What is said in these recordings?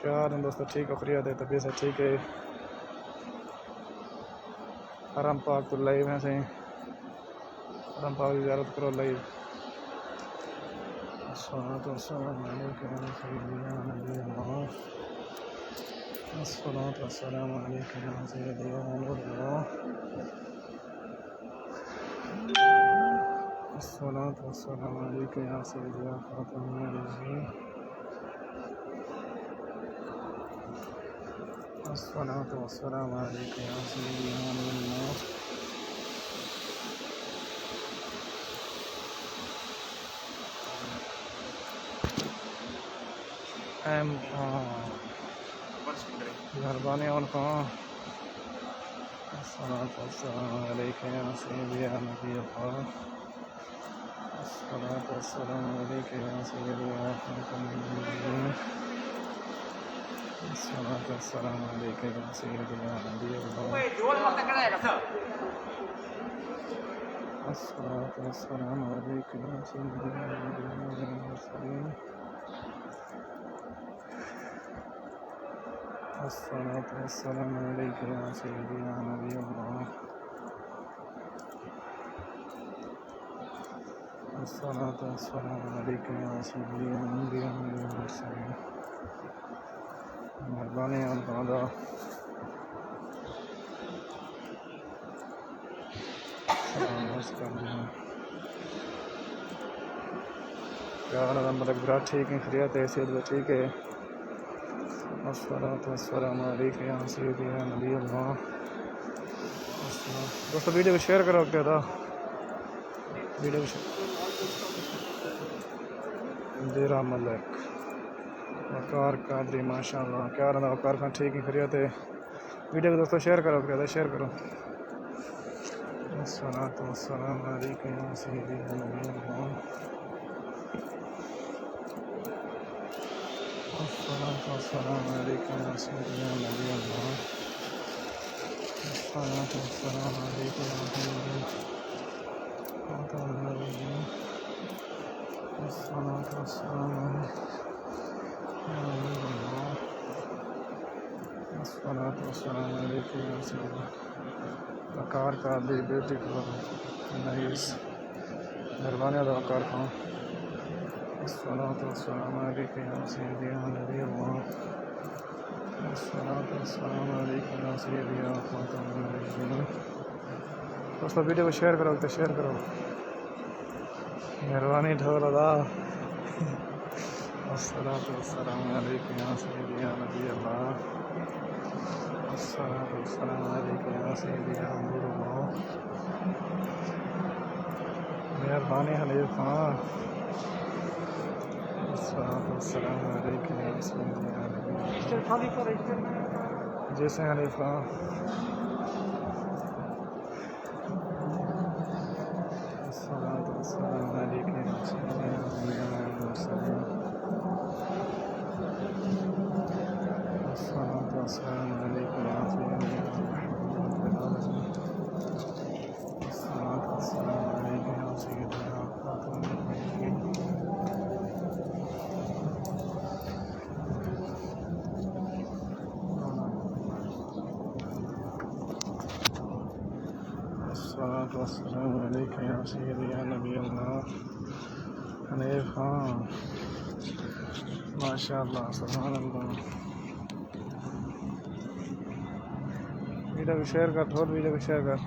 क्या हाल है दोस्तों, ठीक हो? खैरियत है? तबीयत से ठीक है? हरम पाक तो लाइव हैं सही, हरम पाक की ज़ियारत करो लाइव। मेहरबानी और कहाँ मेहरबानी और कहाँ क्या मतलब बुरा ठीक है? खैरियत है? सेहत भी ठीक है? दोस्तों वीडियो को शेयर करो। क्या था वीडियो को देरा मलिक वकार कादरी माशाल्लाह। क्या रहा वकार खान ठीक है? खैरियत है? वीडियो को दोस्तों शेयर करो। क्या था शेयर करो। वकार का ब्यूटीफुल नाइस। मेहरबानी वकार खान। दोस्तों वीडियो को शेयर करो। तो शेयर करो। मेहरबानी ढोल अदा। मेहरबानी हनीफ खान। जैसे हनीफ खान हनीफ खान माशाअल्लाह सुभान अल्लाह। वीडियो को शेयर कर। थोड़ा वीडियो को शेयर कर।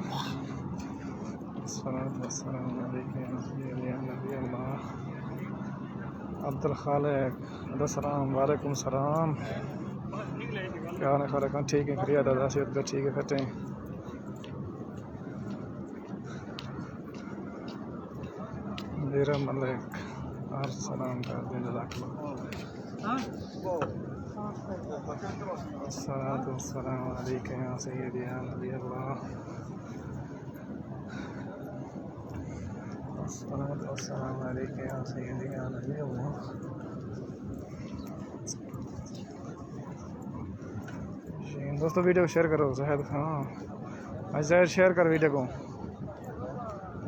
अब्दुल खालिक सलाम वालेकुम सलाम। क्या हाल है खालिक? ठीक है? खैरियत? सेहत ठीक है? फटे मेरा मलिक और सलाम कर दें अस्सलातु वस्सलामु अलैका या सय्यदी या नबी अल्लाह अस्सलातु वस्सलामु अलैका या सय्यदी या नबी अल्लाह। दोस्तों वीडियो को शेयर करो जहद हाँ जहद शेयर कर वीडियो को।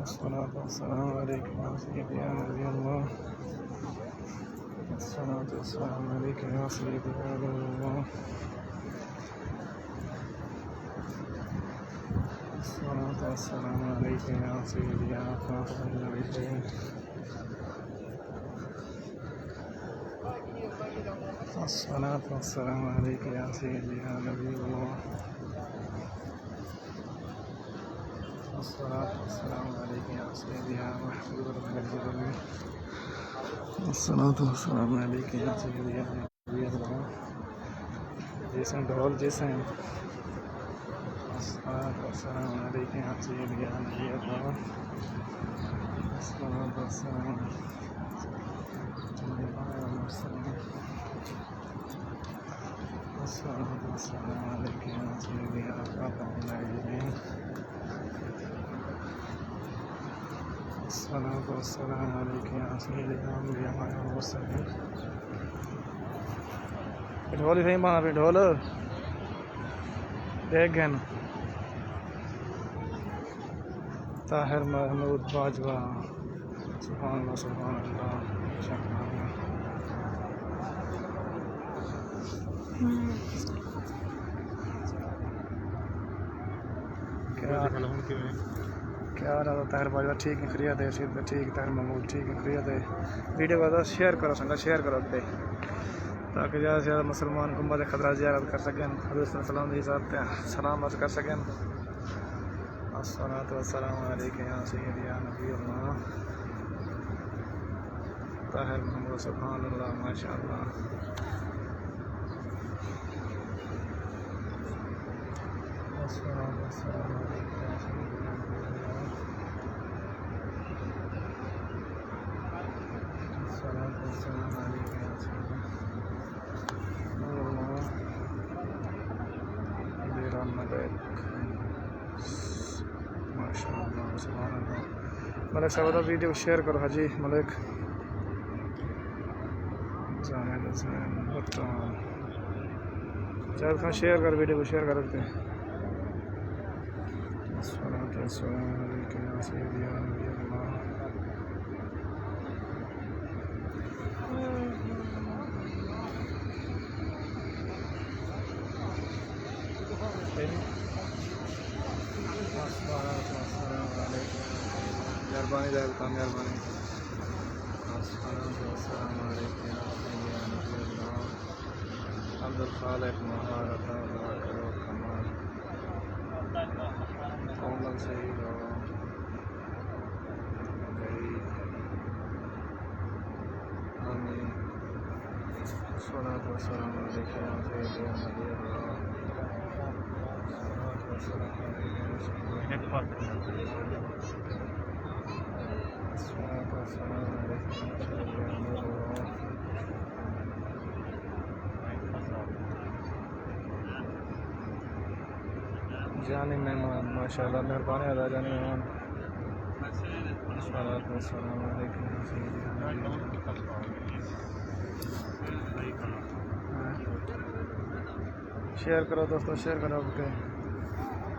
अस्सलातु वस्सलामु अलैका या सय्यदी या नबी अल्लाह अस्सलातु वस्सलामु अलैका या सय्यदी या नबी अल्लाह अस्सलातु वस्सलामु अलैका या सय्यदी या खातमुन नबिय्यीन अस्सलातु वस्सलामु अलैका या सय्यदी या नबी अल्लाह अस्सलातु वस्सलामु अलैका या सय्यदी या महबूब अल-मुजल्लिल अस्सलातु वस्सलामु अलैका या सय्यदी या नबी अल्लाह। जैसे ढोल जैसे अस्सलातु वस्सलामु अलैका या सय्यदी या नबी अल्लाह अस्सलातु वस्सलामु अस्सलातु वस्सलामु अलैका या सय्यदी या खातमुन नबिय्यीन अस्सलातु वस्सलामु अलैका या सय्यदी या मुरसलीन। ढोल सही मार रहे ढोल देख गए ना ताहिर महमूद बाजवा सुभान अल्लाह सुभान अल्लाह क्या रहा ताहिर बाजवा ठीक है खरीद है सीधे ठीक ताहिर महमूद ठीक है खरीद है। वीडियो को शेयर करो संगा शेयर करो पे ताकि ज़्यादा से ज़्यादा मुसलमान गुम्बद खतरा ज़ियारत कर सकें हज़रत सल्लल्लाहु अलैहि वसल्लम सलाम अर्ज़ कर सकें। अस्सलातु वस्सलामु अलैका या सय्यदी या नबी अल्लाह ताहिर महमूद सुभान अल्लाह माशाअल्लाह अस्सलातु वस्सलामु अलैका या सय्यदी या नबी अल्लाह अस्सलातु वस्सलामु अलैका या सय्यदी मेरा मलिक माशाअल्लाह सुभान अल्लाह। मलिक साहब वीडियो शेयर करो हाजी मलिक जाहिद हुसैन भुट्टान जाहिद खान शेयर कर वीडियो को शेयर कर रखते हैं। अस्सलातु वस्सलामु अलैका या सय्यदी या नबी अल्लाह मेहरबानी जाहिद खान मेहरबानी अस्सलातु वस्सलामु अलैका या सय्यदी या नबी अल्लाह अब्दुल खालिक महारत करो कमाल कोमल सही हो गई आमीन अस्सलातु वस्सलामु अलैका या सय्यदी या नबी अल्लाह अस्सलातु वस्सलामु अलैका या सय्यदी या नबी अल्लाह अस्सलातु वस्सलामु अलैका या सय्यदी या नबी अल्लाह जानी मेहमान माशाअल्लाह मेहरबानी अदा जानी मेहमान अस्सलातु वस्सलामु अलैका या सय्यदी या नबी अल्लाह। शेयर करो दोस्तों शेयर करो ओके।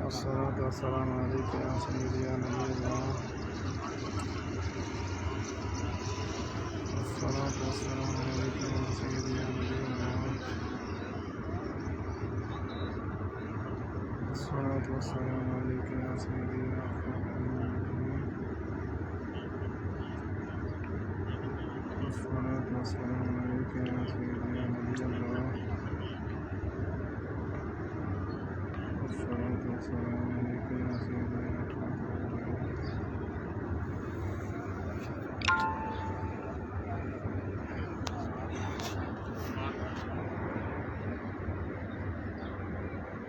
अस्सलातु वस्सलामु अलैका या सय्यदी या नबी अल्लाह अस्सलातु वस्सलामु अलैका या सय्यदी या नबी अल्लाह अस्सलातु वस्सलामु अलैका या सय्यदी या अस्सलातु वस्सलामु अलैका या सय्यदी या नबी अल्लाह अस्सलातु वस्सलामु अलैका या सय्यदी या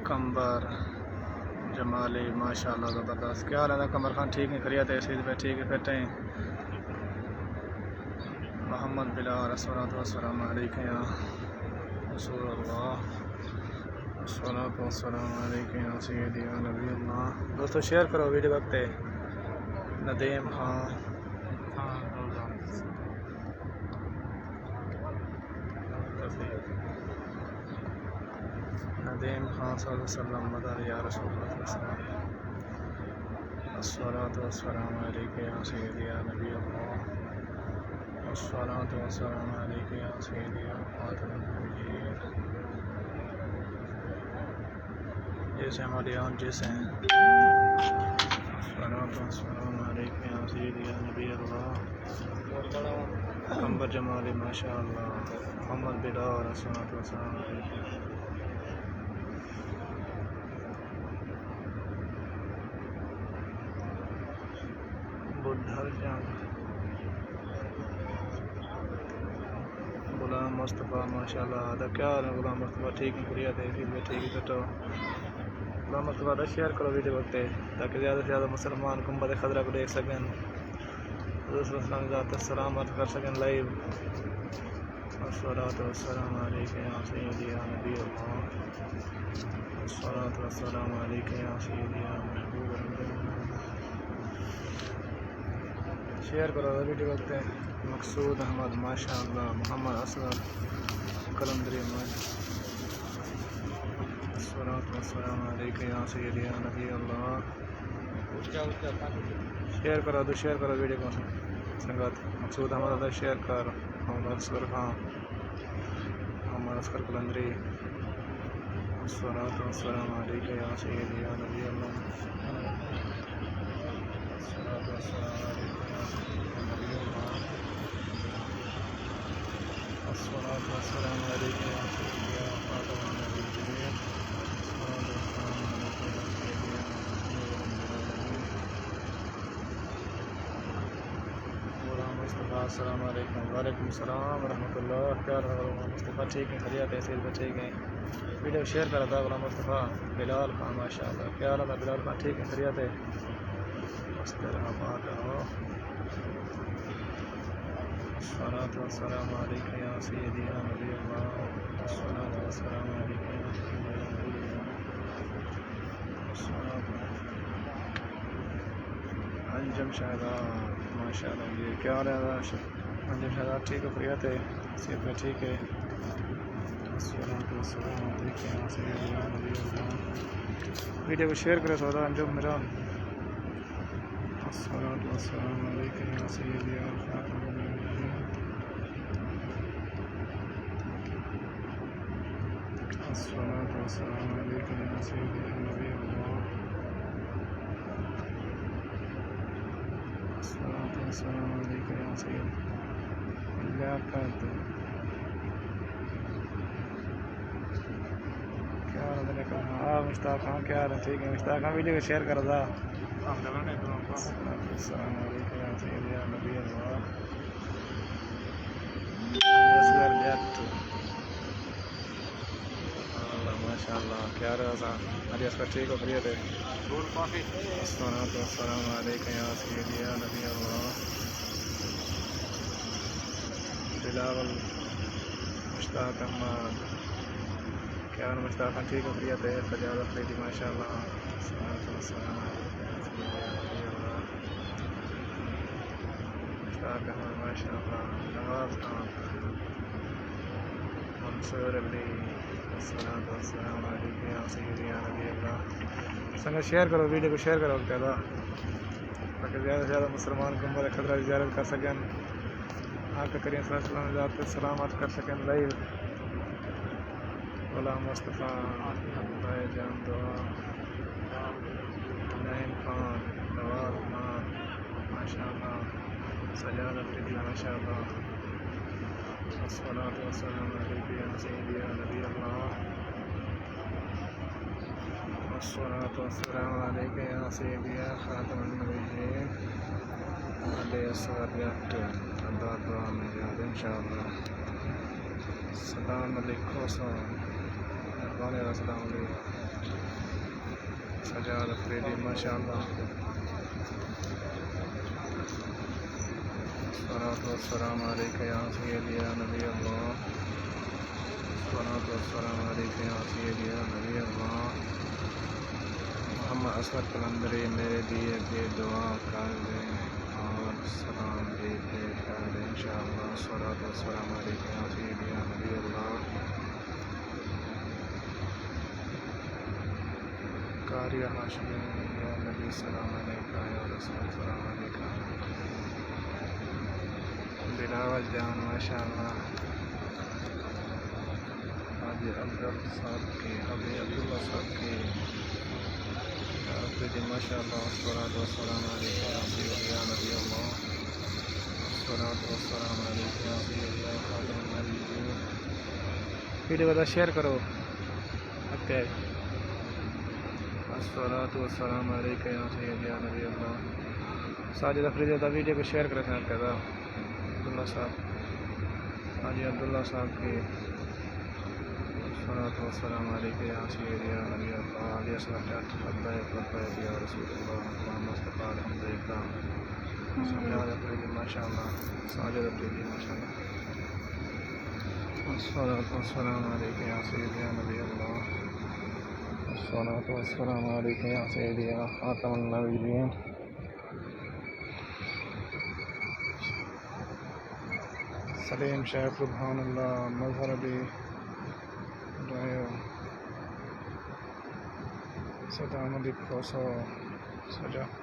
कंबर जमाली माशाअल्लाह ज़बरदस्त। क्या हाल है कमर खान ठीक है खरीद है सीध पे ठीक है फिट हैं मोहम्मद बिलाल अस्सलातु वस्सलामु अलैका या रसूल अल्लाह, अस्सलातु वस्सलामु अलैका या सय्यदी या नबी अल्लाह। दोस्तों शेयर करो वीडियो वक्त नदीम खान नदीम खान सल्लल्लाहु अलैहि वसल्लम मदद या रसूल अल्लाह, अस्सलातु वस्सलामु अलैका या सय्यदी या नबी अल्लाह, अस्सलातु वस्सलामु अलैका या सय्यदी या खातमुन नबिय्यीन। जैसे हमारी आम जैसे हैं, अस्सलातु वस्सलामु अलैका या सय्यदी या नबी अल्लाह, अंबर जमाली माशाअल्लाह, मोहम्मद बिलाल अस्सलातु वस्सलामु अलैका। बुढ़ल जंग गुलाम मुस्तफ़ा माशाल्लाह। अदा क्या हाल है गुलाम मुस्तफ़ा? ठीक है बढ़िया थे ठीक है। तो गुलाम मुस्तफ़ा का शेयर करो वीडियो वक्त ताकि ज़्यादा से ज़्यादा मुसलमान गुंबद खतरा को देख सकें, सलामत कर सकें लाइव। अस्सलातु वस्सलामु अलैका या सय्यदी या नबी अल्लाह, अस्सलातु वस्सलामु अलैका या सय्यदी या महबूब अल्लाह। शेयर करो वीडियो वक्त मकसूद अहमद माशाअल्लाह, मोहम्मद असगर कलंदरी अस्सलातु वस्सलामु अलैका या सय्यदी या नबी अल्लाह। शेयर करो वीडियो को संगत मकसूद अहमद शेयर कर, मोहम्मद असगर खान, मोहम्मद असगर कलंदरी, अस्सलातु वस्सलामु अलैका या सय्यदी या नबी अल्लाह, अस्सलातु वस्सलामु अलैका या सय्यदी या नबी अल्लाह, अस्सलातु वस्सलामु अलैका या सय्यदी या खातमुन नबिय्यीन, अस्सलातु वस्सलामु अलैका या सय्यदी या मुस्तफ़ा। अस्सलामु अलैकुम वालेकुम सलाम रहमतुल्लाह। क्या मुस्तफ़ा ठीक है खैरियत है सेहत ठीक है। वीडियो शेयर करा था गुलाम मुस्तफ़ा बिलाल खान माशाअल्लाह। क्या हाल है बिलाल खान? ठीक है खैरियत है मस्त रहमत हो। अस्सलातु वस्सलामु अलैका या सय्यदी या नबी अल्लाह, अस्सलातु वस्सलामु अलैका या सय्यदी या नबी अल्लाह। अंजम शहजाद माशाअल्लाह जी क्या हाल है अंजम शहजाद? ठीक है खैरियत है सेहत में ठीक है। वीडियो को शेयर करें सौदा अंजुम मेरा। अस्सलातु वस्सलामु अलैका या सय्यदी या खातमुन नबिय्यीन, अस्सलातु वस्सलामु अलैका या सय्यदी या नबी अल्लाह, अस्सलातु वस्सलामु अलैका या सय्यदी क्या करते क्या हाँ मुश्ताक हाँ क्या हाल है? ठीक है मुश्ताक हाँ वीडियो को शेयर कर था। अस्सलामु अलैका या सय्यदी या नबी अल्लाह, माशाअल्लाह क्या रहा अरे असगर ठीक हो खैरियत है। अस्सलातु वस्सलामु अलैका या सय्यदी या नबी अल्लाह, बिलावल मुश्ताक अहमद क्या मुश्ताक ठीक हो खैरियत है। सजाद अफरीदी माशाअल्लाह, अस्सलातु वस्सलामु अलैका या सय्यदी या नबी अल्लाह, मुश्ताक अहमद माशाअल्लाह, नवाज खान, मंसूर अली, अस्सलातु वस्सलामु अलैका या सय्यदी या नबी अल्लाह। संग शेयर करो वीडियो को शेयर करो ज़्यादा ताकि ज़्यादा से ज़्यादा मुसलमान गुंबद खतरा ज़ियारत कर सकें, आका करीम सल्लल्लाहु अलैहि वसल्लम ज़ात पे सलामत कर सकें लाइव। गुलाम मुस्तफ़ा भाईजान दुआ, नईम खान, नवाज खान माशाअल्लाह, सजाद अफरीदी माशाअल्लाह, अस्सलातु वस्सलामु अलैका या सय्यदी या नबी अल्लाह, अस्सलातु वस्सलामु अलैका या सय्यदी या खातमुन नबिय्यीन। अले असगर जट अल्लाह दुआ में याद इंशाअल्लाह। सलाम अलैकुम अस्सलाम अलैकुम सजाद अफरीदी माशाअल्लाह। अस्सलातु वस्सलामु अलैका या सय्यदी या नबी अल्लाह। अस्सलातु वस्सलामु अलैका या सय्यदी या नबी अल्लाह। मोहम्मद असगर कलंदरी मेरे दिए के दुआ कर दें और सलाम भी भेज कर दें इंशाअल्लाह। अस्सलातु वस्सलामु अलैका या सय्यदी या नबी अल्लाह। कारिया हाशमी या नबी सलाम अलैका या रसूल सलाम अलैका। बिलावल जान माशाअल्लाह। हाजी अब्दुल साहब की हाजी अब्दुल्ला साहब की माशाअल्लाह। अस्सलातु वस्सलामु अलैका या सय्यदी या नबी अल्लाह। अस्सलातु वस्सलामु अलैका या सय्यदी या खातमुन नबिय्यीन। वीडियो को शेयर करो। ओके। अस्सलातु वस्सलामु अलैका या सय्यदी या नबी अल्लाह। साजिद अफरीदी का वीडियो को शेयर करें कहता अब्दुल्ला साहब हाजी अब्दुल्ला साहब की अस्सलातु वस्सलामु अलैका या सय्यदी या नबी अल्लाह। अली असलम लब्बैक या रसूल अल्लाह। मुस्तफा अल्हम्दुलिल्लाह। साजिद अफरीदी माशाअल्लाह। साजिद अफरीदी माशाअल्लाह। अस्सलातु वस्सलामु अलैका या सय्यदी या नबी अल्लाह। अस्सलातु वस्सलामु अलैका या सय्यदी या खातमुन नबिय्यीन। सलीम शेख सुभानअल्लाह मजहर अली सदाम अली खोसो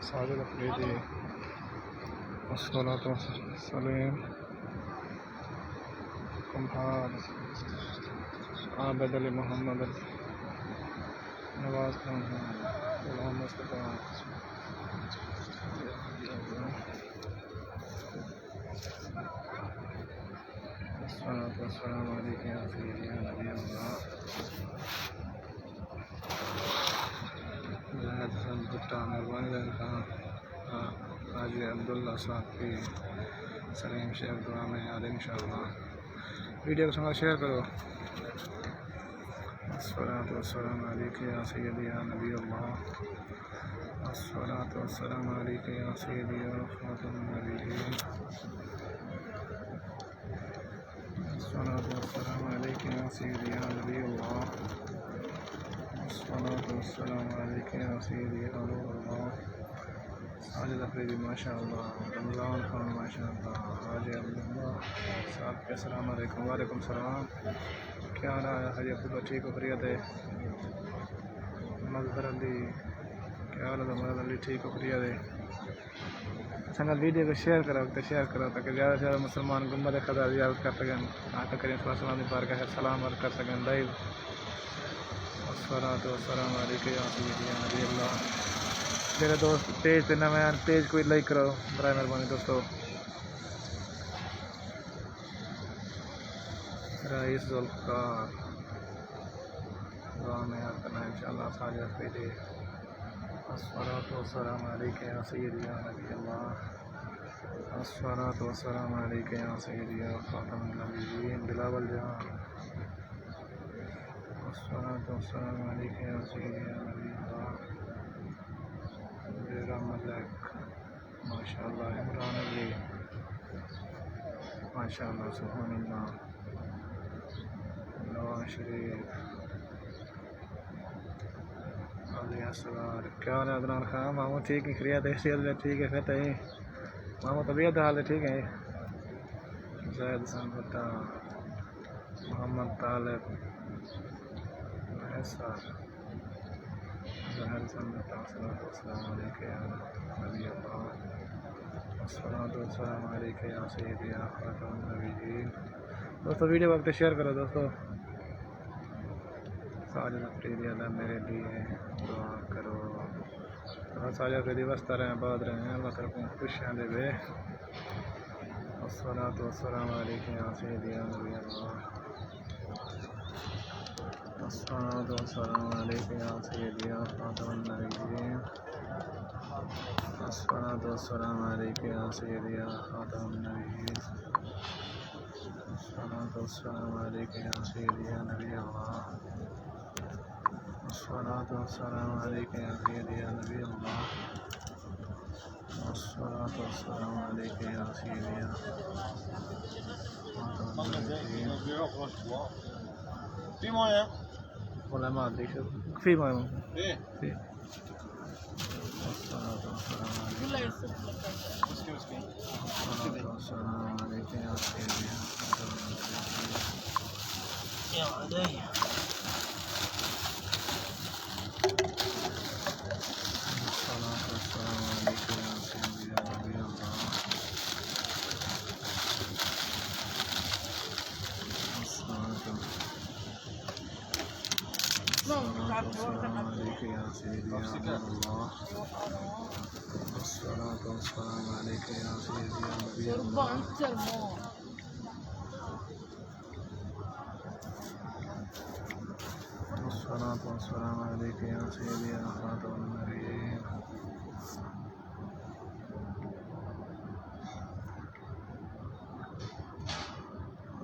साजिद अफरीदी। अस्सलातु सलीम कुम्हार आबिद अली मोहम्मद नवाज खान गुलाम मुस्तफा। अस्सलातु वस्सलामु अलैका या सय्यदी या नबी अल्लाह। भुट्टा मेहरबानी खान हाजी अब्दुल्ला साहब की सलीम शेख दुआ में याद इंशाअल्लाह। वीडियो को संग शेयर करो। अस्सलातु वस्सलामु अलैका या सय्यदी या नबी अल्लाह। अस्सलातु वस्सलामु अलैका या सय्यदी या खातमुन नबिय्यीन। अस्सलातु वस्सलामु अलैका या सय्यदी या नबी अल्लाह। अस्सलातु वस्सलामु अलैका या सय्यदी या नूर अल्लाह। साजिद अफरीदी माशाअल्लाह। रमज़ान खान माशाअल्लाह। हाजी अब्दुल्ला साहब के अस्सलाम वालेकुम। वालेकुम सलाम। क्या रहा है हाजी अब्दुल्ला ठीक हो खैरियत है। मजहर अली क्या हाल है मजहर अली ठीक हो खैरियत है। संगत वीडियो को शेयर करो ताकि ज़्यादा से ज़्यादा मुसलमान गुम्बद खदा ज़ियारत कर सकें। आका करीम सल्लल्लाहु अलैहि वसल्लम पर सलाम अर्ज़ कर सकें लाइव। अस्सलातु वस्सलामु अलैका या सय्यदी या नबी अल्लाह। मेरे दोस्त पेज पे नए हैं पेज को लाइक करो बराए मेहरबानी दोस्तों। रईस जुल्फ़कार दुआ में याद करना इंशाअल्लाह। साजिद अफरीदी अस्सलातु वस्सलामु अलैका या सय्यदी या नबी अल्लाह। अस्सलातु वस्सलामु अलैका या सय्यदी या खातमुन नबिय्यीन। बिलावल जान अस्सलातु वस्सलामु अलैका या सय्यदी या नबी अल्लाह। मेरा मलिक माशाअल्लाह। इमरान अली माशाअल्लाह सुभानअल्लाह। नवाज शरीफ अली असगर क्या हाल है अदनान खान मामू ठीक है खैरियत है सेहत में ठीक है कहते हैं मामू तबीयत हाल है ठीक है। जैद हसन भुट्टा मोहम्मद तालिब महसर जहर हसन भुट्टा अस्सलातु वस्सलामु अलैका या नबी अल्लाह। अस्सलातु वस्सलामु अलैका या सय्यदी या खातमुन नबिय्यीन। दोस्तों वीडियो वक्त शेयर करो दोस्तों। साजिद अफरीदी अल्लाह मेरे लिए दुआ करो। साजिद अफरीदी वस्ता रहे आबाद रहे अल्लाह तरफ खुशियाँ दे। अस्सलातु वस्सलामु अलैका या सय्यदी या नबी अल्लाह। अस्सलातु वस्सलामु अलैका या सय्यदी या खातमुन नबिय्यीन। अस्सलातु वस्सलामु अलैका या सय्यदी या खातमुन नबिय्यीन। अस्सलातु वस्सलामु अलैका या सय्यदी या नबी अल्लाह। अस्सलातु वस्सलामु अलैका या सय्यदी या नबी अल्लाह। अस्सलातु ولا ما ادري شو في ما في يا علي السلام عليك يا سيدي يا الله الصلاة والسلام عليك يا سيدي يا نبي الله الصلاة والسلام عليك يا سيدي يا خاتم النبيين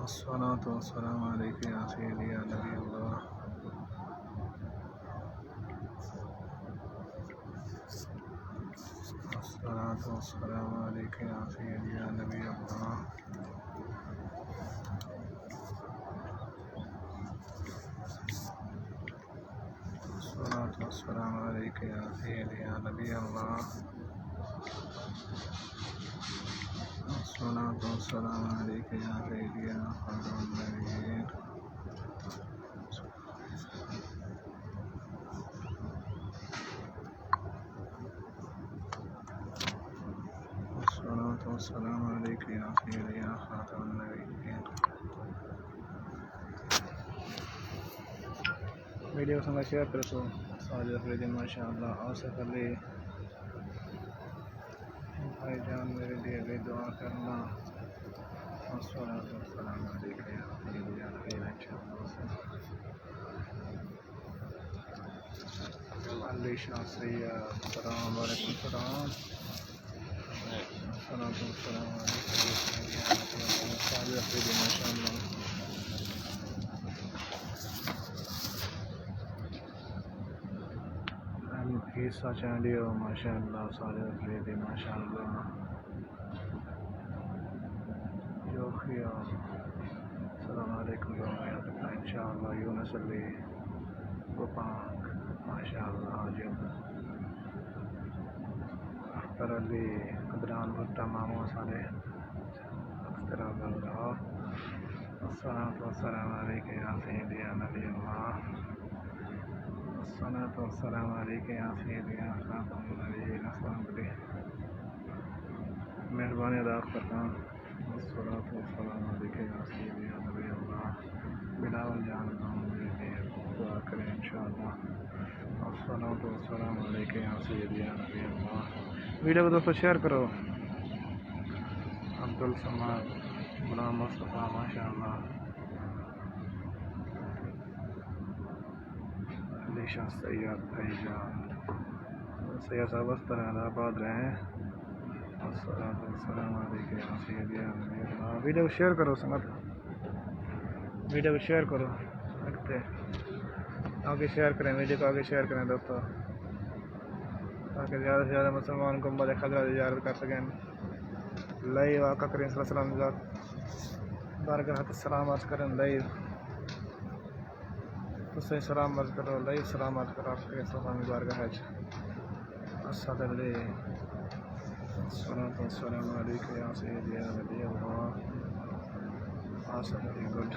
الصلاة والسلام عليك يا سيدي يا نبي الله الصلاة والسلام عليك يا سيدي يا نبي الله الصلاة والسلام عليك يا سيدي يا نبي الله الصلاة والسلام عليك يا سيدي يا خاتم النبيين الصلاة والسلام عليك يا سيدي يا خاتم النبيين वीडियो को संग शेयर करो साजिद अफरीदी माशाअल्लाह आसिफ अली भाईजान मेरे लिए भी दुआ करना अस्सलातु वस्सलामु अलैका या सय्यदी या नबी इंशाअल्लाह अली शाह सैयद अस्सलाम वालेकुम सलाम अस्सलातु वस्सलामु अलैका या सय्यदी या नबी साजिद अफरीदी माशाअल्लाह ईसा चांडियो माशाअल्लाह साजिद अफरीदी माशाअल्लाह जोखिया अस्सलाम वालेकुम इंशाअल्लाह यूनुस अली गोपाक माशाअल्लाह जब अख्तर अली अदनान भुट्टा मामू सारे अख्तर अल्लाह अस्सलातु वस्सलामु अलैका या सय्यदी या नबी अल्लाह अस्सलातु वस्सलामु अलैका या सय्यदी या खातम नबीय्यीन मेहरबानी अदा करता हूँ अस्सलातु वस्सलामु अलैका या सय्यदी या नबी अल्लाह बिलावल जान मेरे लिए दुआ करें इंशाअल्लाह अस्सलातु वस्सलामु अलैका या सय्यदी या नबी अल्लाह वीडियो को दोस्तों शेयर करो अब्दुल समाद गुलाम मुस्तफ़ा माशाअल्लाह शाह सैयद भाईजान सैयद साहब इस तरह आबाद रहे अस्सलातु वस्सलामु अलैका या सय्यदी या नबी अल्लाह वीडियो को शेयर करो संगत वीडियो को शेयर करो रखते आगे शेयर करें वीडियो को आगे शेयर करें दोस्तों ताकि ज़्यादा से ज़्यादा मुसलमान गुंबद खजरा ज़ियारत कर सकें लाइव आका करीम सल्लल्लाहु अलैहि वसल्लम बारगाह सलाम अर्ज़ करें लाइव तो सही सलाम अर्ज़ करो लाइव सलाम अर्ज़ करो आपके सलामी बारगाह है अस्सलातु वस्सलामु अलैका या सय्यदी या नबी अल्लाह वेरी गुड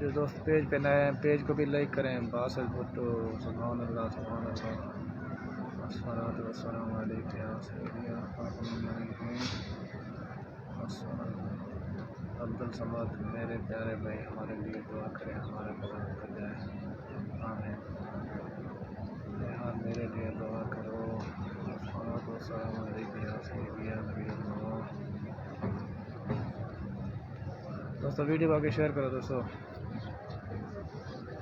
जो दोस्त पेज पे नए हैं पेज को भी लाइक करें बासिल भुट्टो सुभान अल्लाह अस्सलातु वस्सलामु अलैका या सय्यदी या खातम नबीय्यीन अब्दुल समद मेरे प्यारे भाई हमारे लिए दुआ करें हमारे बदन कर जाए आमीन यार मेरे लिए दुआ करो अस्सलामु अलैका या सय्यदी या नबी अल्लाह दोस्तों वीडियो को आगे शेयर करो दोस्तों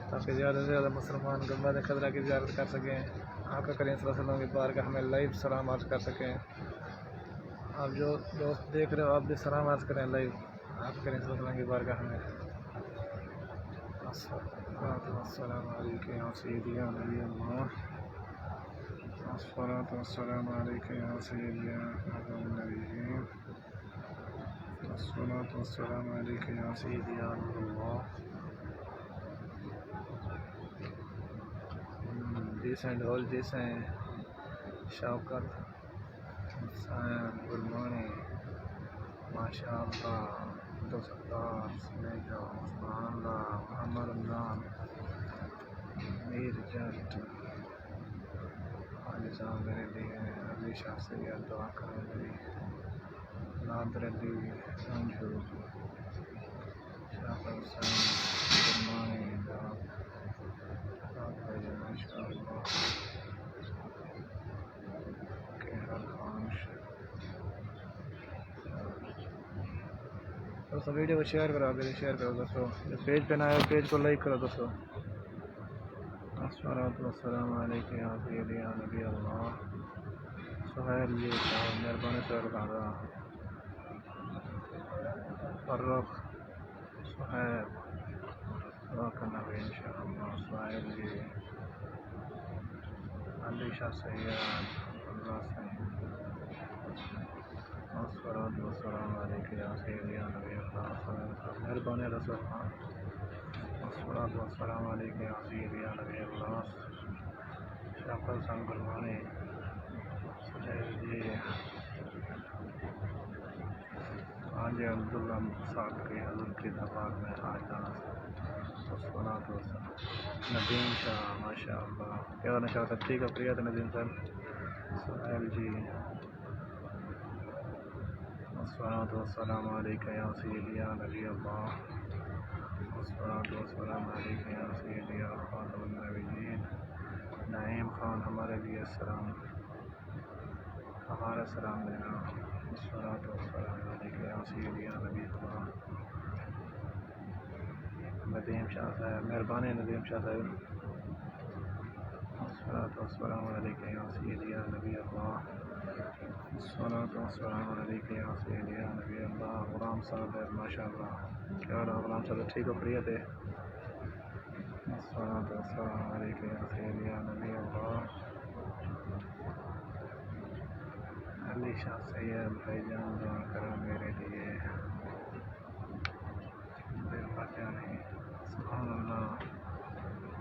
ताकि ज़्यादा से ज़्यादा मुसलमान गुंबद खजरा की ज़ियारत कर सकें आका करीम सल्लल्लाहु अलैहि वसल्लम की बारगाह हमें लाइव सलाम अर्ज़ कर सकें आप जो दोस्त देख रहे हो आप भी सलाम अर्ज़ करें लाइव आका करीम सल्लल्लाहु अलैहि वसल्लम की बारगाह में अस्सलातु वस्सलामु अलैका या सय्यदी या नबी अल्लाह अस्सलातु वस्सलामु अलैका या सय्यदी या ख़ातमन नबिय्यीन। अस्सलातु वस्सलामु अलैका या सय्यदी या Noorullah. Decent all decent. Shaukat, Sam, good morning. MashaAllah, Abdul Sattar, Sneha, Usmanullah, Muhammad Imran, Mir Jat, Aliza मेरे लिए अली शाह सैयद दुआ करें मेरी नादर अली संजू शाह हुसैन गुड मॉर्निंग माशाअल्लाह के हर खान दोस्तों वीडियो को शेयर करो आगे शेयर करो दोस्तों जो पेज पे ना आए पेज को लाइक करो दोस्तों। अस्सलातु वस्सलामु अलैका या सय्यदी या नबी अल्लाह। सुहैल जी साहब मेहरबानी से लगा फर्रुख सुहैब दुआ करना भी इंशाअल्लाह। सुहैल जी अली शाह सैयद अल्लाह सैयद अस्सलातु वस्सलामु अलैका या सय्यदी या नबी अल्लाह। मेहरबानी रसूल खान अस्सलातु वस्सलामु अलैका या सय्यदी या नबी अल्लाह। शाफर सन गुरबानी सुहैल जी आज अब्दुल्ला साहब के हज़रत की दरबार में आज जाना अस्सलातु वस्सलाम नदीम शाह माशाअल्लाह क्या नशा ठीक है प्रिया नदीम साहब सुहैल जी अस्सलातु वस्सलामु अलैका या सय्यदी या नबी अल्लाह। अस्सलातु वस्सलामु अलैका या सय्यदी या ख़ातमन नबिय्यीन। नईम खान हमारे लिए सलाम हमारा सलाम देना। अस्सलातु वस्सलामु अलैका या सय्यदी या नबी अल्लाह। नदीम शाह साहब मेहरबानी नदीम शाह साहब अस्सलातु वस्सलामु अलैका या सय्यदी या नबी अल्लाह। अस्सलातु वस्सलामु अलैका या सय्यदी या नबी अल्लाह। गुलाम साहब माशाअल्लाह क्या रहा गुलाम साहब ठीक हो प्रिय थे। अस्सलातु वस्सलामु अलैका या सय्यदी या नबी अल्लाह। अली शाह सैयद भाईजान दुआ करो मेरे लिए दिल बचाने सुभानअल्लाह।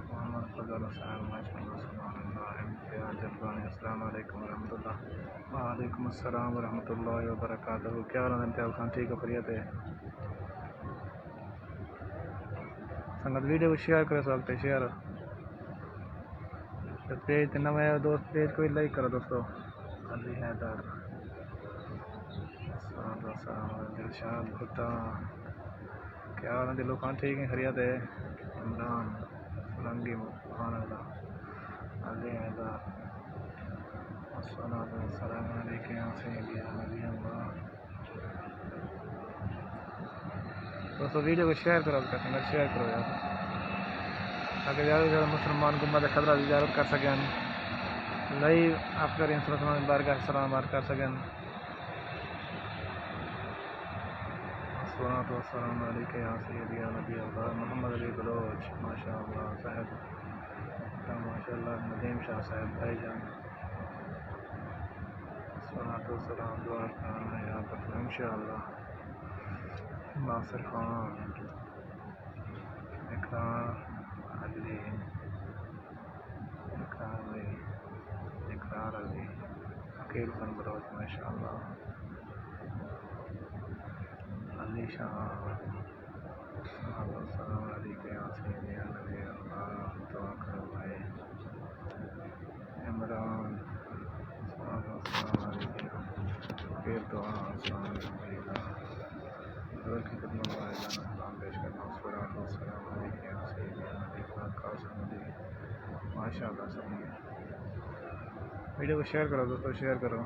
मोहम्मद फजल हुसैन माशाअल्लाह सुभानअल्लाह। इम्तियाज जब्बानी अस्सलाम वालेकुम रहमतुल्लाह। वालेकुम अस्सलाम रहमतुल्लाहि व बरकातहू। क्या हाल है इम्तियाज खान ठीक है प्रिय थे। संगत वीडियो को शेयर करो सब पे शेयर पेज नवे दोस्त पेज को लाइक करो दोस्तों। अली हैदर दिलशाद भुट्टा क्या हाल है दिलो खान ठीक है खैरियत है। इमरान फलंगी सुभानअल्लाह अली हैदर अस्सलातु वस्सलामु अलैका या सय्यदी या नबी अल्लाह। दोस्तों वीडियो को शेयर करो संगत शेयर करो यार ताकि ज़्यादा से ज़्यादा मुसलमान गुम्बद खतरा जियारत कर सकें लाइव अफगर मुसलमान बारगाह सलाम कर सकें। अस्सलातु वस्सलामु अलैका या सय्यदी या नबी अल्लाह। मोहम्मद अली बलोच माशाअल्लाह साहब माशाअल्लाह नदीम शाह साहब भाईजान अस्सलातु वस्सलाम दुआ करना या इंशाअल्लाह। नासिर खान इकरार अली इकरार अली अकील खान बलोच माशाअल्लाह। अली शाह अस्सलामु अलैका या सय्यदी या नबी अल्लाह। दुआ करो भाई इमरान अस्सलामु अलैका फिर दुआ की खिदमत में सलाम पेश करना। अस्सलातु वस्सलामु अलैका या सय्यदी या नबी अल्लाह। कासिम अली माशाअल्लाह सही वीडियो को शेयर करो दोस्तों शेयर करो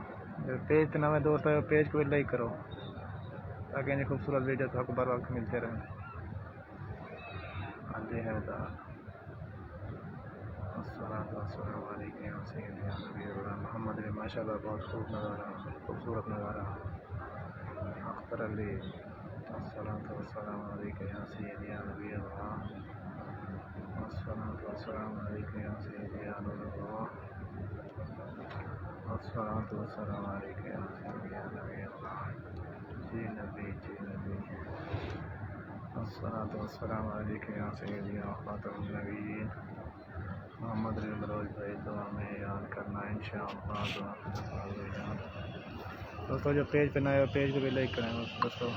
पेज पे नवे दोस्त है पेज को लाइक करो ताकि इन्हें खूबसूरत वीडियो तो आपको बर वक्त मिलते रहें। अली हैदर अस्सलातु वस्सलामु अलैका या सय्यदी या नबी अल्लाह। मोहम्मद अली माशाअल्लाह बहुत खूबसूरत नज़ारा। अख्तर अली अस्सलातु वस्सलामु अलैका या सय्यदी या नबी अल्लाह। अस्सलातु वस्सलामु अलैका या सय्यदी या नूरुल्लाह। अस्सलातु वस्सलामु अलैका या नबी अल्लाह। जी नबी अस्सलातु वस्सलामु अलैका या सय्यदी या खातमुन नबिय्यीन। मोहम्मद रोज भाई दुआ में याद करना इंशाअल्लाह। दुआ दोस्तों जो पेज पे नए हो पेज को भी लाइक करें दोस्तों।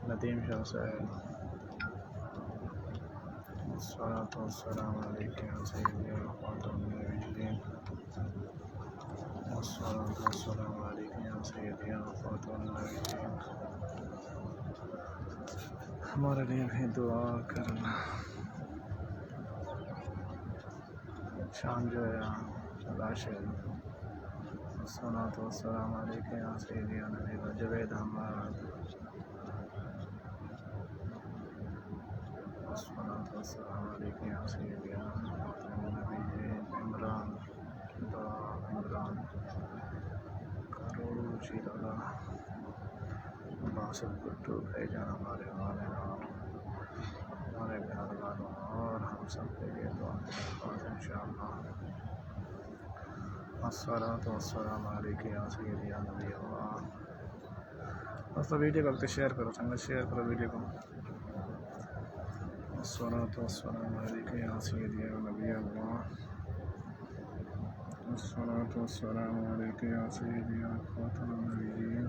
नदीम शाह साहब अस्सलाम वालेकुम या सय्यदी या खातमुन नबिय्यीन। अस्सलाम वालेकुम या सय्यदी या खातमुन नबिय्यीन। हमारे लिए भी दुआ करना। शान जो है राशिद अस्सलातु वस्सलामु अलैका या सय्यदी या नबी जवेद अहमद। अस्सलातु वस्सलामु अलैका या सय्यदी या नबी इमरान करोड़ों चीला बासठ गुट्टू भाईजान हमारे वाले और हमारे घर वालों और हम सब के लिए दुआ इंशाअल्लाह। अस्सलातु वस्सलामु अलैका या सय्यदी या नबी अल्लाह। दोस्तों वीडियो को शेयर करो संगत शेयर करो वीडियो को। अस्सलातु वस्सलामु अलैका या सय्यदी या नबी अल्लाह। अस्सलातु वस्सलामु अलैका या सय्यदी या खातमुन नबिय्यीन।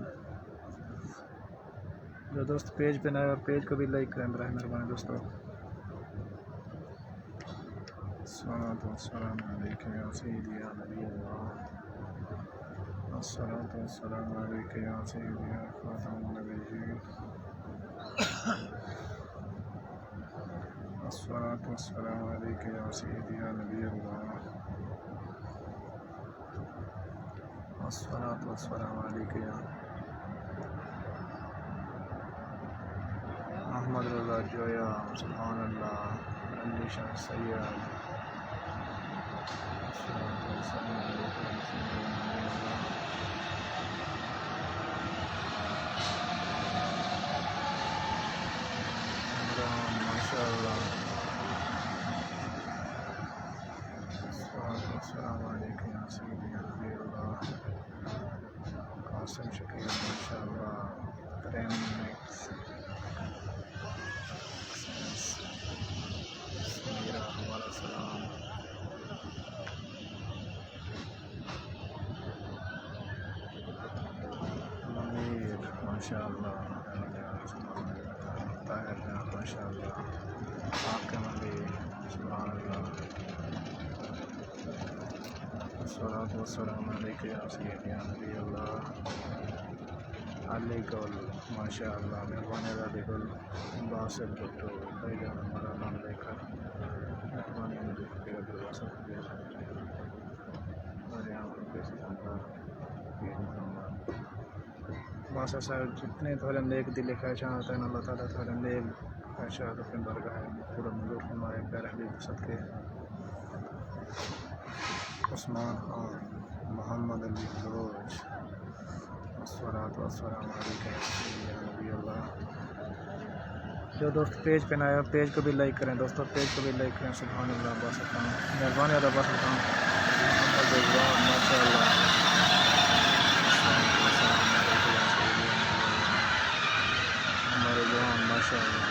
जो दोस्त पेज पे नए और पेज को भी लाइक करें मेहरबानी दोस्तों। अस्सलातु वस्सलामु अलैका या सय्यदी या नबी अल्लाह। अस्सलातु वस्सलामु अलैका या सय्यदी या खातमुन नबिय्यीन। अस्सलातु वस्सलामु अलैका या सय्यदी या नबी अल्लाह। अस्सलातु वस्सलामु अलैका या अहमद रज़ा जोया सुभान अल्लाह अली शाह सैयद। अस्सलातु वस्सलामु अलैका या सय्यदी या नबी अल्लाह। इमरान माशाअल्लाह। अस्सलातु वस्सलामु अलैका या सय्यदी या नबी अल्लाह। कासिम शकील माशाअल्लाह। प्रेम मिक्स समीरा हमारा सलाम। अमीर माशाअल्लाह। ताहिर माशाअल्लाह। आपके मंदिर सुभान अल्लाह। अस्सलातु वस्सलामु अलैका या सय्यदी या नबी अल्लाह। अली गुल माशाअल्लाह। मेहरबानी अली गुल बासित गुट्टू भाईजान हमारा नाम लेकर मेहरबानी और यहाँ पर कैसे बासा साहब जितने थोड़े नेक दिल ख्वाहिशां होता है अल्लाह ताला थोड़े नेक ख्वाहिशात अपने बरगाह पूरा मंजूर फरमाए प्यारे हबीब सदके। उस्मान खान मोहम्मद अली फिरोज अस्सलातु वस्सलामु अलैका या सय्यदी या नबी अल्लाह। जो दोस्त पेज पे नए हो पेज को भी लाइक करें दोस्तों। पेज को भी लाइक करें सुभान अल्लाह बासत खान मेहरबानी अल्लाह बासत खान माशाअल्लाह। हमारे जवान माशाअल्लाह।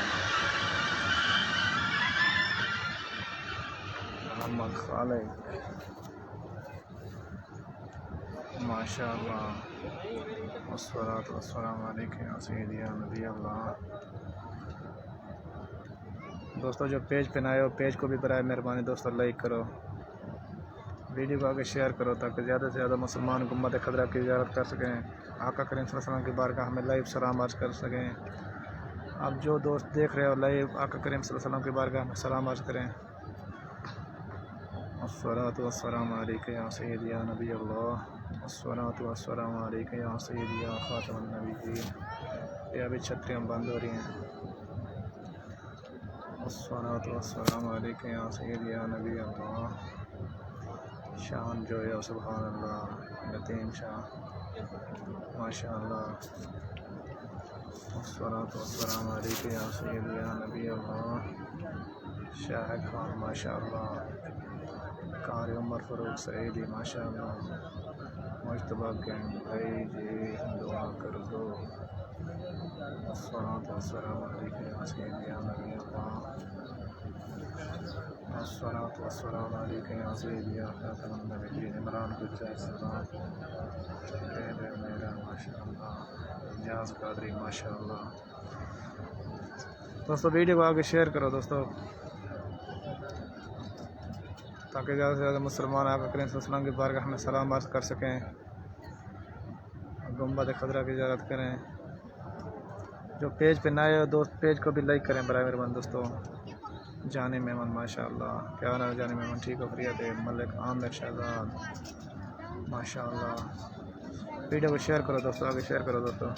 मोहम्मद खालिद माशाअल्लाह। अस्सलातु वस्सलामु अलैका या सय्यदी या नबी अल्लाह। दोस्तों जो पेज पे नए हो पेज को भी बराए मेहरबानी दोस्तों लाइक करो वीडियो को आगे शेयर करो ताकि ज़्यादा से ज़्यादा मुसलमान उम्मत खदरा की ज़ियारत कर सकें। आका करीम सल्लल्लाहु अलैहि वसल्लम की बारगाह में लाइव सलाम अर्ज़ कर सकें। आप जो दोस्त देख रहे हो लाइव आका करीम सल्लल्लाहु अलैहि वसल्लम की बारगाह में सलाम अर्ज़ करें। अस्सलातु वस्सलामु अलैका या सय्यदी या नबी अल्लाह। अस्सलातु वस्सलामु अलैका या सय्यदी या खातमुन नबिय्यीन। ये अभी छतरियाँ बंद हो रही हैं। अस्सलातु वस्सलामु अलैका या सय्यदी या नबी अल्लाह। शान जो है सुभान अल्लाह, यतीम शाह माशाअल्लाह। वस्सलातु वस्सलामु अलैका या सय्यदी या नबी अल्लाह। शाहिद खान माशाअल्लाह, कारी उमर फ़ारूक सईदी माशाअल्लाह। मुश्तबा गैंग भाई जी दुआ कर दो। वस्सलातु वस्सलामु अलैका या सय्यदी या नबी अल्लाह। वस्सलातु वस्सलामु अलैका या सय्यदी या खातमुन नबिय्यीन। इमरान गुज्जर सलाम मेरा माशाअल्लाह। नियाज़ कादरी माशाअल्लाह। दोस्तों वीडियो को आगे शेयर करो दोस्तों, ताकि ज़्यादा से ज़्यादा मुसलमान आका करीम सल्लल्लाहु अलैहि वसल्लम की बारगाह में सलाम अर्ज़ कर सकें, गुंबद खदरा की ज़ियारत करें। जो पेज पे नए हो दोस्त पेज को भी लाइक करें बराए मेहरबान दोस्तों। जानी मेमन माशाअल्लाह, क्या नाम है जानी मेमन, ठीक हो खैरियत है। मलिक आमिर शहजाद माशाअल्लाह। वीडियो को शेयर करो दोस्तों, आगे शेयर करो दोस्तों।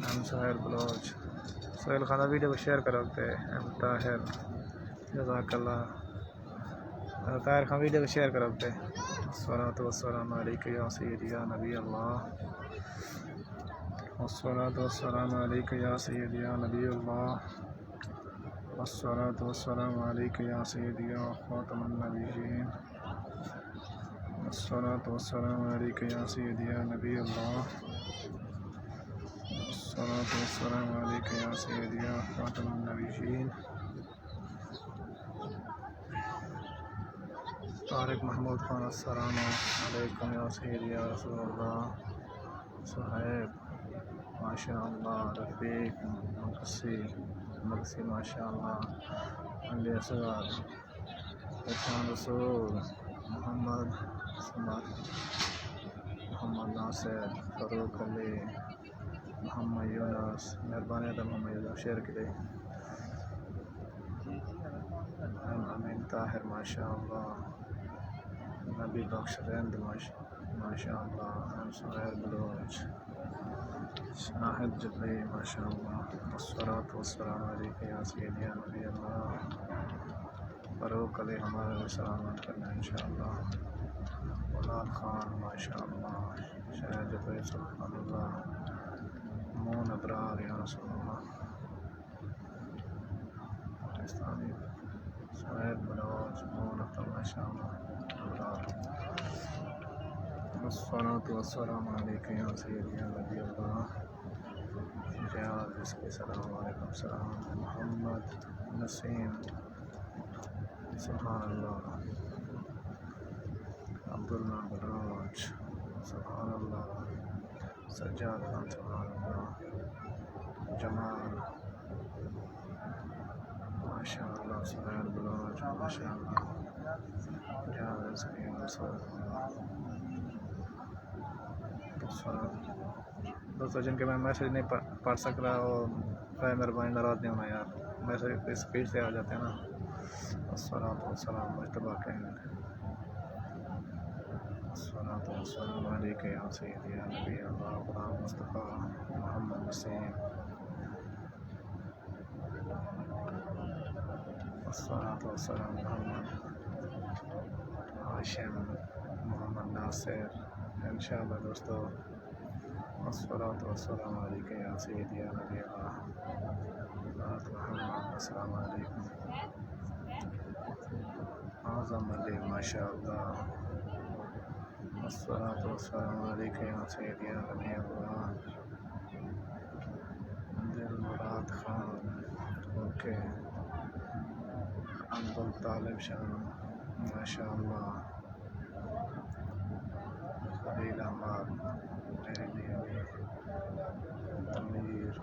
नाम सोहेल बलोच, सोहेल खाना वीडियो को शेयर करो ताहिर जज़ाकल्लाह। ताहिर खान वीडियो को शेयर करो। वस्सलातु वस्सलामु अलैका या सय्यदी या नबी अल्लाह। वस्सलातु वस्सलामु अलैका या सय्यदी या नबी अल्लाह। वस्सलातु वस्सलामु अलैका या सय्यदी या खातमुन नबिय्यीन। वस्सलातु वस्सलामु अलैका या सय्यदी या नबी अल्लाह। वस्सलातु वस्सलामु अलैका या सय्यदी या खातमुन नबिय्यीन। तारिक महमूद खान अस्सलामु अलैकुम या सय्यदी या रसूलल्लाह। सुहैब माशाअल्लाह, रफ़ीक मक्सी माशाअल्लाह, अली असगर, इरफान रसूल, मोहम्मद समद, मोहम्मद नासिर, फ़ारूक अली, मोहम्मद यूनुस। मेहरबानी है मोहम्मद यूनुस शेयर के लिए। अमीन ताहिर माशाअल्लाह, नबी बख्श रंद माशाअल्लाह, सुहैल बलोच, शाहिद जबरी माशाअल्लाह। वस्सलातु वस्सलामु अलैका या सय्यदी या नबी अल्लाह। फ़ारूक अली हमारा सलामत करना इंशाअल्लाह। गुलाम खान माशाअल्लाह, शाहिद जबरी सुभानअल्लाह। मोन अबरार या रसूलल्लाह। पाकिस्तानी सुहैल बलोच, मोन अख्तर माशाअल्लाह अबरार। वस्सलातु वस्सलामु अलैका या सय्यदी या नबी अल्लाह। अस्सलाम वालेकुम सलाम। मोहम्मद नसीम सुभानअल्लाह। अब्दुल्ला बलोच सुभानअल्लाह। सज्जाद खान सुभानअल्लाह। जमाल माशाअल्लाह, सुहैल बलोच माशाअल्लाह। जावेद सलीम दोस्तों जिनके मैं मैसेज नहीं पढ़ सक रहा हो भाई मेहरबानी नाराज़ नहीं होना यार, मैसेज स्पीड से आ जाते हैं ना। अस्सलातु वस्सलामु मुज्तबा गैंग। अस्सलातु वस्सलामु अलैका या सय्यदी या नबी अल्लाह। गुलाम मुस्तफ़ा, मोहम्मद नसीम। अस्सलातु वस्सलामु मोहम्मद हाशिम, मोहम्मद नासिर इंशाअल्लाह दोस्तों। वस्सलातु वस्सलामु अलैका या सय्यदी या नबी अल्लाह। अस्सलामु अलैकुम। आज़म अली माशाअल्लाह। वस्सलातु वस्सलामु अलैका या सय्यदी या नबी अल्लाह। दिलमुराद खान ओके। अब्दुल तालिब शाह माशाअल्लाह। खलील अहमद तमीर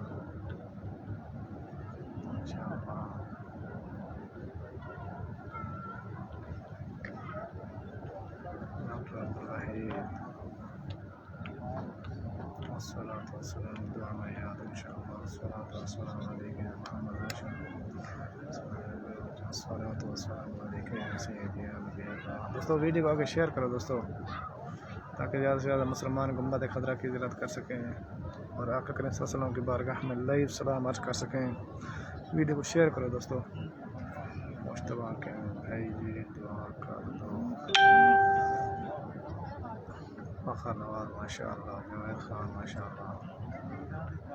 माशाअल्लाह। डॉक्टर अब्दुल वहीद। वस्सलातु वस्सलामु दुआ में याद इंशाअल्लाह। वस्सलातु वस्सलामु अलैका या मोहम्मद हाशिम। वस्सलातु वस्सलामु अलैका या सय्यदी या नबी अल्लाह। दोस्तों वीडियो को आगे शेयर करो दोस्तों, ताकि ज़्यादा से ज़्यादा मुसलमान गुंबद खदरा की ज़ियारत कर सकें और आका करीम सल्लल्लाहु अलैहि वसल्लम की बारगाह में लाइव सलाम अर्ज़ कर सकें। वीडियो को शेयर करो दोस्तों। मुश्तबा के भाई जी दुआ कर दो। फ़खर नवाज माशाअल्लाह, जुनैद खान माशाअल्लाह,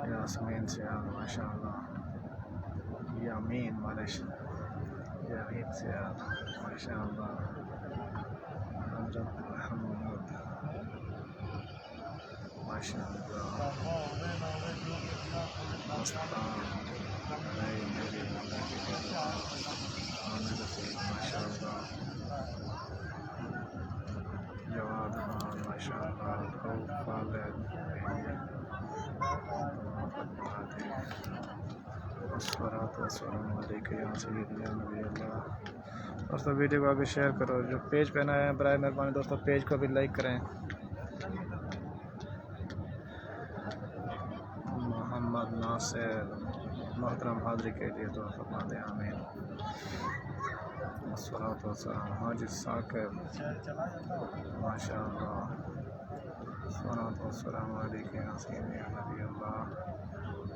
यास्मीन सियाद माशाअल्लाह, यामीन मालिश, यामीन सियाद माशाअल्लाह, हज़रत महमूद माशाअल्लाह, मस्तान नई मेरी आमिर रफ़ीक माशाअल्लाह, जवाद खान माशाअल्लाह, खौफ खालिद दोस्तों वीडियो को आगे शेयर करो। जो पेज पे नए हैं बराए मेहरबानी दोस्तों पेज को भी लाइक करें। मोहम्मद नासिर मोहतरम हाज़िरी के लिए दुआ फरमा दें, आमीन। अस्सलातु वस्सलाम हाजी साकिब माशाअल्लाह, अस्सलातु वस्सलाम अलैका या सय्यदी या नबी अल्लाह,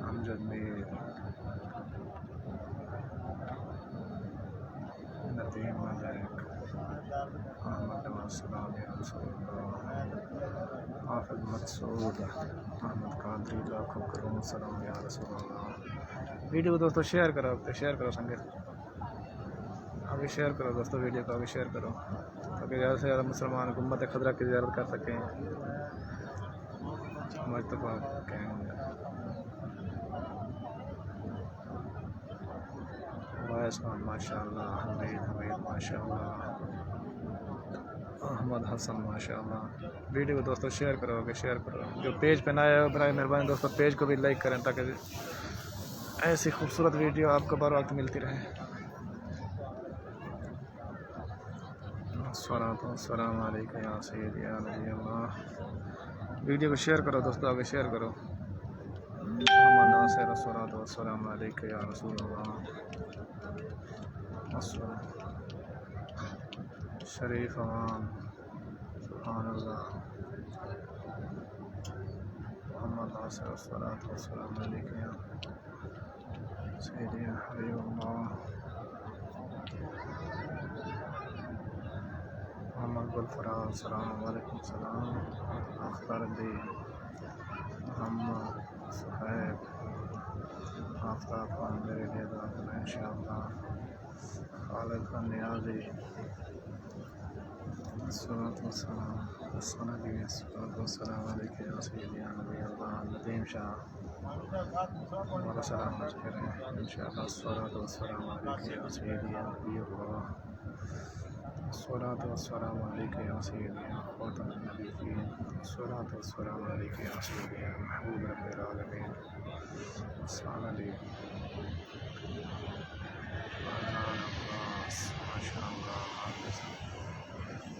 अमजद मीर, नदीम मलिक, अहमद सलाम या रसूलल्लाह, हाफिज मकसूद, अहमद कादरी, लाखों करोड़ों सलाम या रसूलल्लाह। वीडियो को दोस्तों शेयर करो, संगत आगे शेयर करो दोस्तों, वीडियो को आगे शेयर करो ताकि ज़्यादा से ज़्यादा मुसलमान गुम्बद खदरा की ज़ियारत कर सकें। मुस्तफा वायस खान माशाअल्लाह, हमीद माशाअल्लाह, अहमद हसन माशाअल्लाह। वीडियो को दोस्तों शेयर करो, आगे शेयर करो। जो पेज पे नए हो बराए मेहरबानी दोस्तों पेज को भी लाइक करें ताकि ऐसी खूबसूरत वीडियो आपको बर वक्त मिलती रहे। अस्सलातु वस्सलामु अलैका या सय्यदी या नबी अल्लाह। वीडियो को शेयर करो दोस्तों, आगे शेयर करो। मोहम्मद नासिर अस्सलातु वस्सलामु अलैका या रसूलल्लाह, शरीफ अमान सुभानअल्लाह, मोहम्मद नासिर अस्सलातु वस्सलामु अलैका या सय्यदी या हबीबल्लाह, मोहम्मद गुलफराज सलाम वालेकुम सलाम, अख्तर अली, मोहम्मद सुहैब, आफ्ताब खान मेरे लिए दुआ करें इंशाअल्लाह, खालिद खान नियाज़ी, अस्सलातु वस्सलाम अलैका या सय्यदी या नबी अल्लाह, नदीम शाह हमारा सलाम अर्ज़ करें इंशाअल्लाह। अस्सलातु वस्सलाम अलैका या सय्यदी या नबी अल्लाह, अस्सलातु वस्सलामु अलैका या सय्यदी या ख़ातमुन नबिय्यीन, अस्सलातु वस्सलामु अलैका या सय्यदी या महबूब रब्बिल आलमीन, सल्लल्लाहु माशाअल्लाह, हाफ़िज़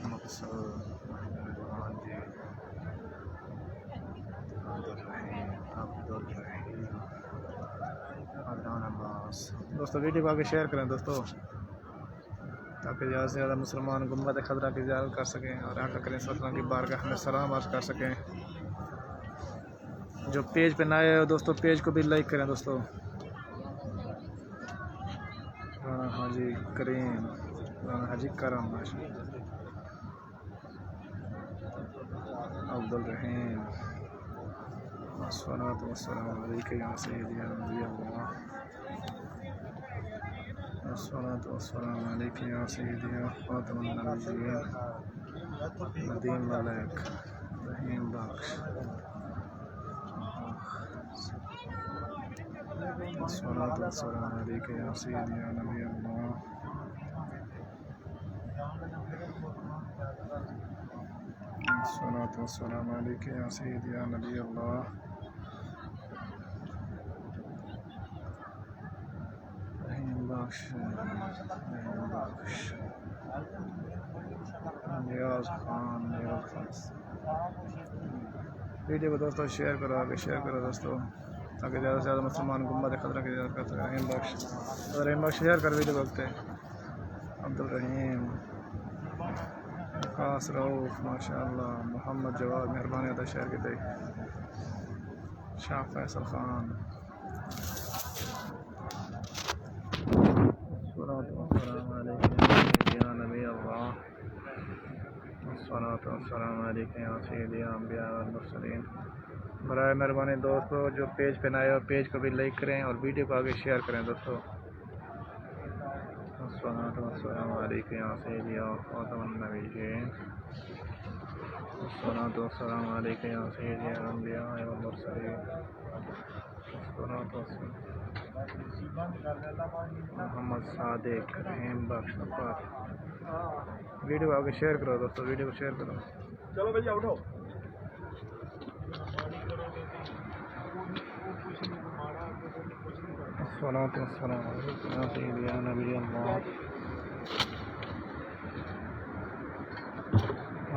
मक़सूद अब्दुल रहीम अदनान अब्बास। दोस्तों वीडियो को आगे शेयर करें दोस्तों ताकि ज़्यादा से ज़्यादा मुसलमान गुम्बद खदरा की ज़ियारत कर सकें और आका करीम सल्लल्लाहु अलैहि वसल्लम की बारगाह में सलाम अर्ज़ कर सकें। जो पेज पे नए हो दोस्तों पेज को भी लाइक करें दोस्तों। राना हाजी करीम, राना हाजी करम, अब्दुल रहीम, अस्सलातु वस्सलामु अलैका या सय्यदी या नबी अल्लाह, अस्सलातु वस्सलामु अलैका या सय्यदी या ख़ातमुन नबिय्यीन, नदीम मलिक, रहीम बख्श, अस्सलातु वस्सलामु अलैका या सय्यदी या नबी अल्लाह, अस्सलातु वस्सलामु अलैका या सय्यदी या नबी अल्लाह, रहीम बख्श, नियाज़ खान। वीडियो को दोस्तों शेयर करो, आगे शेयर करो दोस्तों ताकि ज़्यादा से ज़्यादा मुसलमान गुम्बद खतरा की ज़ियारत कर सकें। रहीम बख्श शेयर कर वीडियो वक्त अब्दुल रहीम, खास रऊफ़ माशाअल्लाह, मोहम्मद जवाद मेहरबानी अदा शहर के थे, शाह फैसल खान, अस्सलातु वस्सलामु अलैका या नबी अल्लाह, वस्सलातु वस्सलामु अलैका या सय्यिदी अंबिया वल मुरसलीन। बराए मेहरबानी दोस्तों जो पेज पे नए हो पेज को भी लाइक करें और वीडियो को आगे शेयर करें दोस्तों। वस्सलातु वस्सलामु अलैका या सय्यिदी खातमुन नबिय्यीन। वस्सलातु वस्सलामु अलैका या सय्यिदी अंबिया वल मुरसलीन। वस्सलातु वस्सलामु मोहम्मद सादिक रहीम बख्श अफर। वीडियो को आगे शेयर करो दोस्तों, वीडियो को शेयर करो। चलो भैया उठो। वस्सलातु वस्सलामु अलैका या सय्यिदी नबिय्यल्लाह।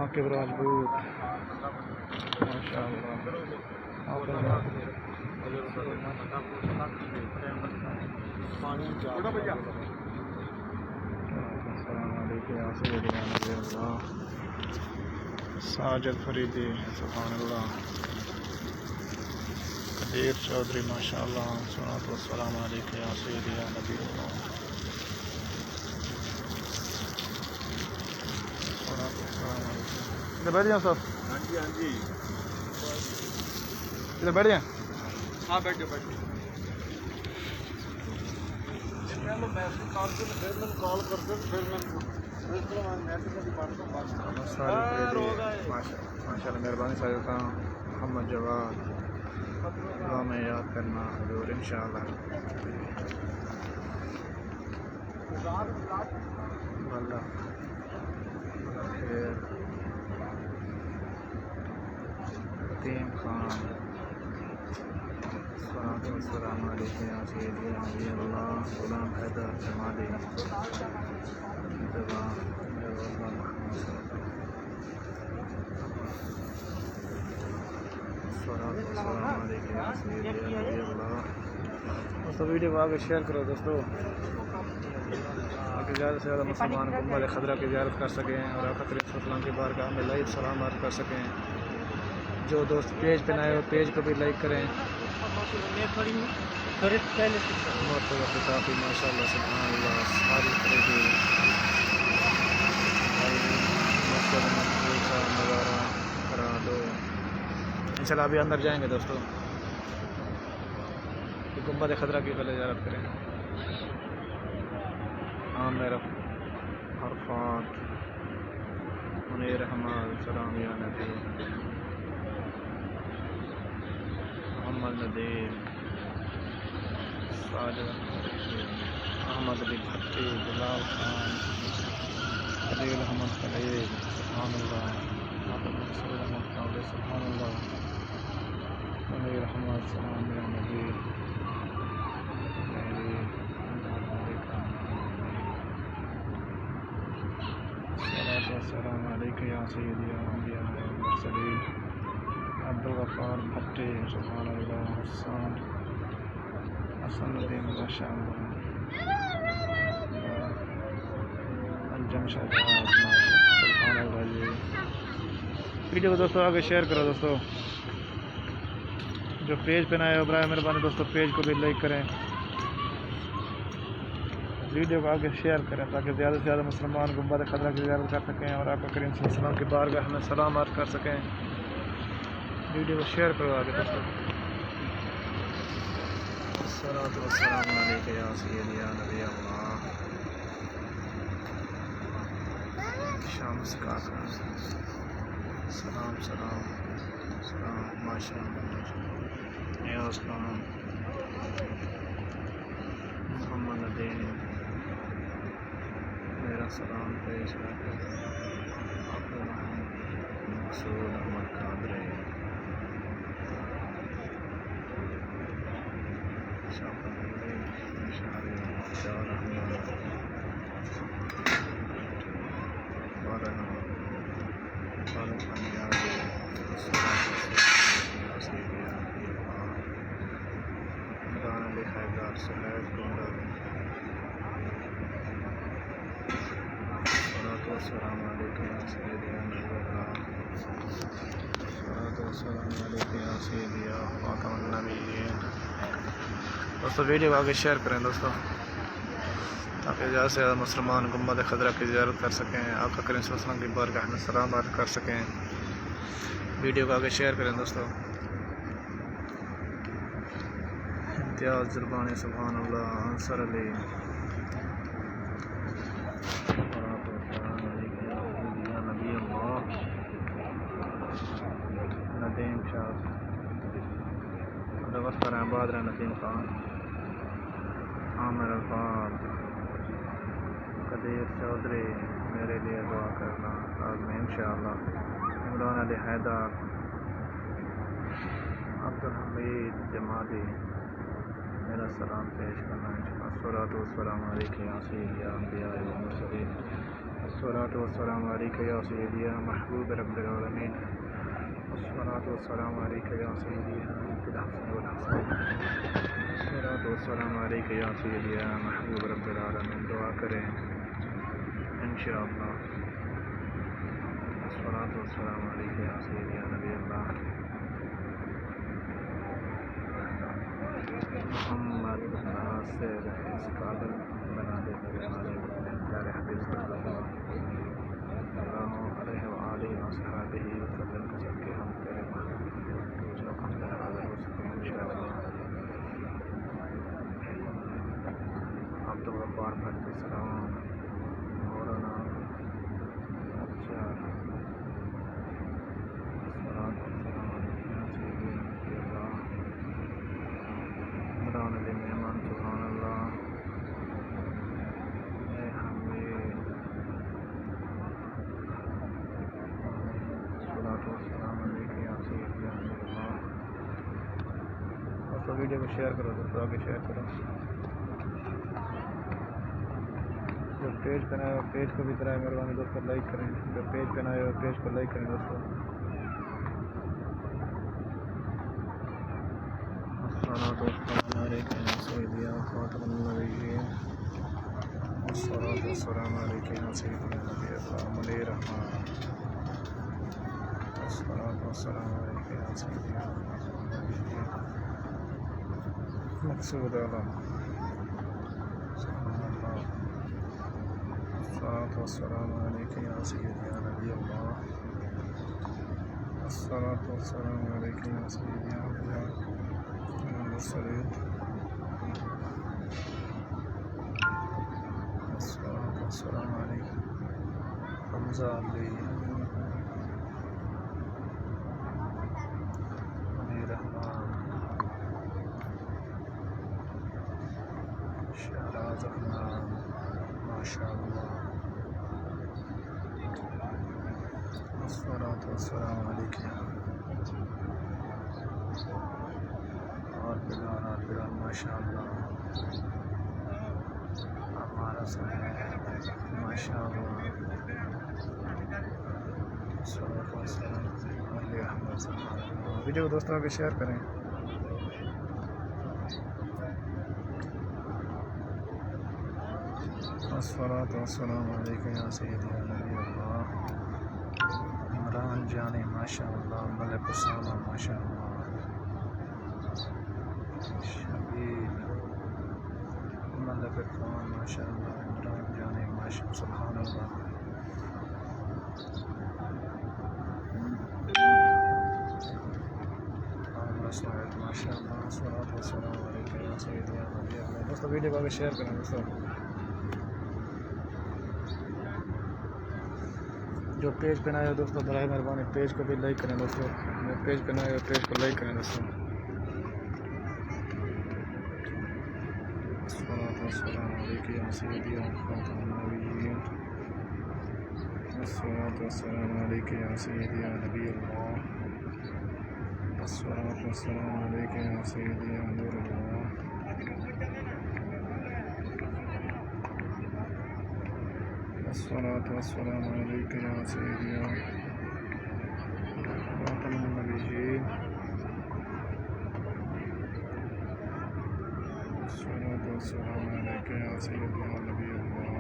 आकिब राजपूत माशाअल्लाह। उठो भैया। साजिद फरीदी सुभानअल्लाह। कदीर चौधरी माशाअल्लाह। सलातो वस्सलामु अलैका या सय्यदी या नबील्लाह। इधर बैठ जाओ सब। हाँ जी हाँ जी। इधर बैठ जाए। हाँ बैठो बैठो। मैसेज कॉल कर फिर मैं कॉल कर दे फिर मैं माशाअल्लाह मेहरबानी साहिब का मोहम्मद जवाद दुआ में याद करना हजूर इंशाअल्लाह। तीन खान वस्सलामु अलैका या सय्यदी नबील्लाह। गुलाम हैदर जमाली दोस्तों वीडियो को आगे शेयर करो दोस्तों ताकि ज़्यादा से ज़्यादा मुसलमान गुंबद खदरा की ज़ियारत कर सकें और आका करीम सल्लल्लाहु अलैहि वसल्लम की बारगाह में लाइव सलाम अर्ज़ कर सकें। जो दोस्त पेज पे नए हो पेज को भी लाइक करें। काफ़ी माशाअल्लाह सुभानअल्लाह सारी नज़ारा करा दो इंशाल्लाह। अभी अंदर जाएंगे दोस्तों गुंबद खदरा की पहले ज़ियारत करें। आमिर अरफात मुनीर अहमद सलाम या नबी मोहम्मद नदीम साजिद अहमद अली भट्टी बिलाल खान अलील अहमद खलील सुभानअल्लाह। सुभानअल्लाह मुनीर अहमद सलाम या नबी अस्सलामु अलैका या सय्यदी या अंबिया वल मुरसलीन। अब्दुल गफ्फार भट्टी सुभानअल्लाह। हसनुद्दीन माशाअल्लाह। अंजम शहजाद सुभानअल्लाह जी। वीडियो को दोस्तों आगे शेयर करो दोस्तों। जो पेज पे नए हो बराए मेहरबानी दोस्तों पेज को भी लाइक करें। वीडियो को आगे शेयर करें ताकि ज़्यादा से ज़्यादा मुसलमान गुंबद खदरा की ज़ियारत कर सकें और आका करीम सल्लल्लाहु अलैहि वसल्लम की बारगाह में सलाम अर्ज़ कर सकें। वीडियो को शेयर करो आगे दोस्तों। सलातो वस्सलामु अलैका या सय्यदी या नबील्लाह। शम्स का सलाम सलाम सलाम माशाअल्लाह। नियाज़ खान मोहम्मद नदीम मेरा सलाम पेश करके मकसूद अहमद कादरी अस्सलामु अलैकुम या सय्यदी या नबील्लाह। अस्सलामु अलैकुम या सय्यदी या खातमुन नबिय्यीन। दोस्तों वीडियो को आगे शेयर करें दोस्तों। ताकि ज़्यादा से ज़्यादा मुसलमान गुम्बद खदरा की ज़ियारत कर सकें, आका करीम सल्लल्लाहु अलैहि वसल्लम की बारगाह में सलाम अर्ज़ कर सकें। वीडियो को आगे शेयर करें दोस्तों। इम्तियाज़ जुर्बानी सुभान अल्लाह अंसर अली नबी अल्लाह नदीम शाह दवस्तर बादरा नदीम खान आमिर अल्फाज कदीर चौधरी मेरे लिए दुआ करना आज में इंशाअल्लाह। इमरान अली हैदर अब्दुल हमीद जमाली मेरा सलाम पेश करना अस्सलातु वस्सलामु अलैका या सय्यिदी अंबिया व मुरसलीन अस्सलातु वस्सलामु अलैका या सय्यिदी महबूब रब्बिल आलमीन अस्सलातु वस्सलामु अलैका या सय्यिदी बिल हसन वल हुसैन अस्सलातु वस्सलामु अलैका या सय्यिदी महबूब रब्बिल आलमीन। दुआ करें इंशाअल्लाह। अस्सलातु वस्सलामु अलैका या सय्यिदी नबी अल्लाह मोहम्मद नासिर इस काबिल बना दे मेरे वाले प्यारे हबीब सल्लल्लाहु अलैहि व आलिहि व सहाबिही वसल्लम के सदके हम तेरे महबूब हम तेरे हाज़िर हो सकें इंशाअल्लाह। अब्दुल गफ्फार भट्टी सलाम मौलाना अच्छा इमरान अली मेहमान सुभान अल्लाह तो वीडियो को शेयर करो दोस्तों, आगे शेयर करो। जो पेज पे नए हो पेज को भी तरह मेहरबानी दोस्तों लाइक करें। जो पेज पे नए हो पेज को लाइक करें दोस्तों। अस्सलातु वस्सलामु अलैका या सय्यिदी खातमुन नबिय्यीन अस्सलातु वस्सलामु अलैका या सय्यिदी नबी अल्लाह मुनीर रहमान अस्सलातु वस्सलामु अलैका या सय्यिदी मकसूद आलम अस्सलातु वस्सलामु अलैका या सय्यिदी नबी अल्लाह अस्सलातु वस्सलामु अलैका या सय्यिदी मुरसलीन अस्सलातु वस्सलामु अलैका हमजा अली रहमान शहराज अफनान माशाअल्लाह अस्सलातु वस्सलामु अलैका और बिलाल माशाअल्लाह हमारा समय माशाअल्लाह अस्सलातु वस्सलामु अलैका। वीडियो को दोस्तों आगे शेयर करें। अस्सलातु वस्सलामु अलैका या सय्यिदी नबी अल्लाह इमरान जानी माशाअल्लाह मलिक उसामा माशाअल्लाह शबीर मलिक इरफान माशाअल्लाह इमरान जानी माशाअल्लाह सुभान अल्लाह माशाअल्लाह अस्सलातु वस्सलामु अलैका या सय्यिदी नबी अल्लाह। दोस्तों वीडियो को आगे शेयर करें दोस्तों। जो पेज पे नए हो दोस्तों बराए मेहरबानी पेज को भी लाइक करें दोस्तों। जो पेज पे नए हो पेज को लाइक करें दोस्तों। अस्सलातु वस्सलामु अलैका या सय्यिदी खातमुन नबिय्यीन अस्सलातु वस्सलामु अलैका या सय्यिदी नबी अल्लाह अस्सलातु वस्सलामु अलैका या सय्यिदी नूर अल्लाह अस्सलातु वस्सलामु अलैका या सय्यिदी खातमुन नबिय्यीन अस्सलातु वस्सलामु अलैका या सय्यिदी नबी अल्लाह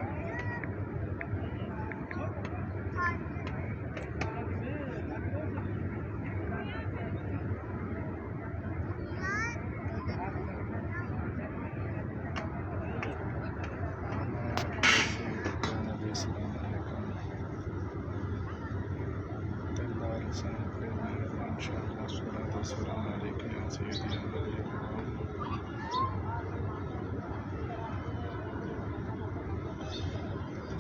इंशाअल्लाह सलात व सलाम अलैका या सय्यदी या नबी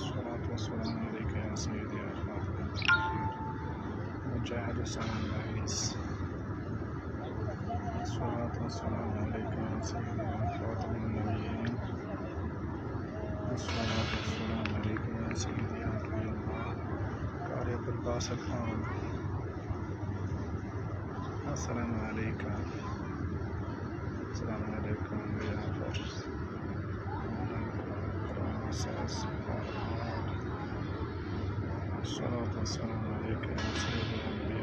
सलात व सलाम अलैका या सय्यदी या मुजाहिद सलाम अलैस सलात व सलाम अलैका या सय्यदी या खातमुन नबिय्यीन सलात व सलाम अलैका या सय्यदी या नबी कारी अब्दुल बासित खान अस्सलाम अलैका अस्सलाम अलैकुम बियाफर सलात व सलाम अलैका या सय्यदी या नबी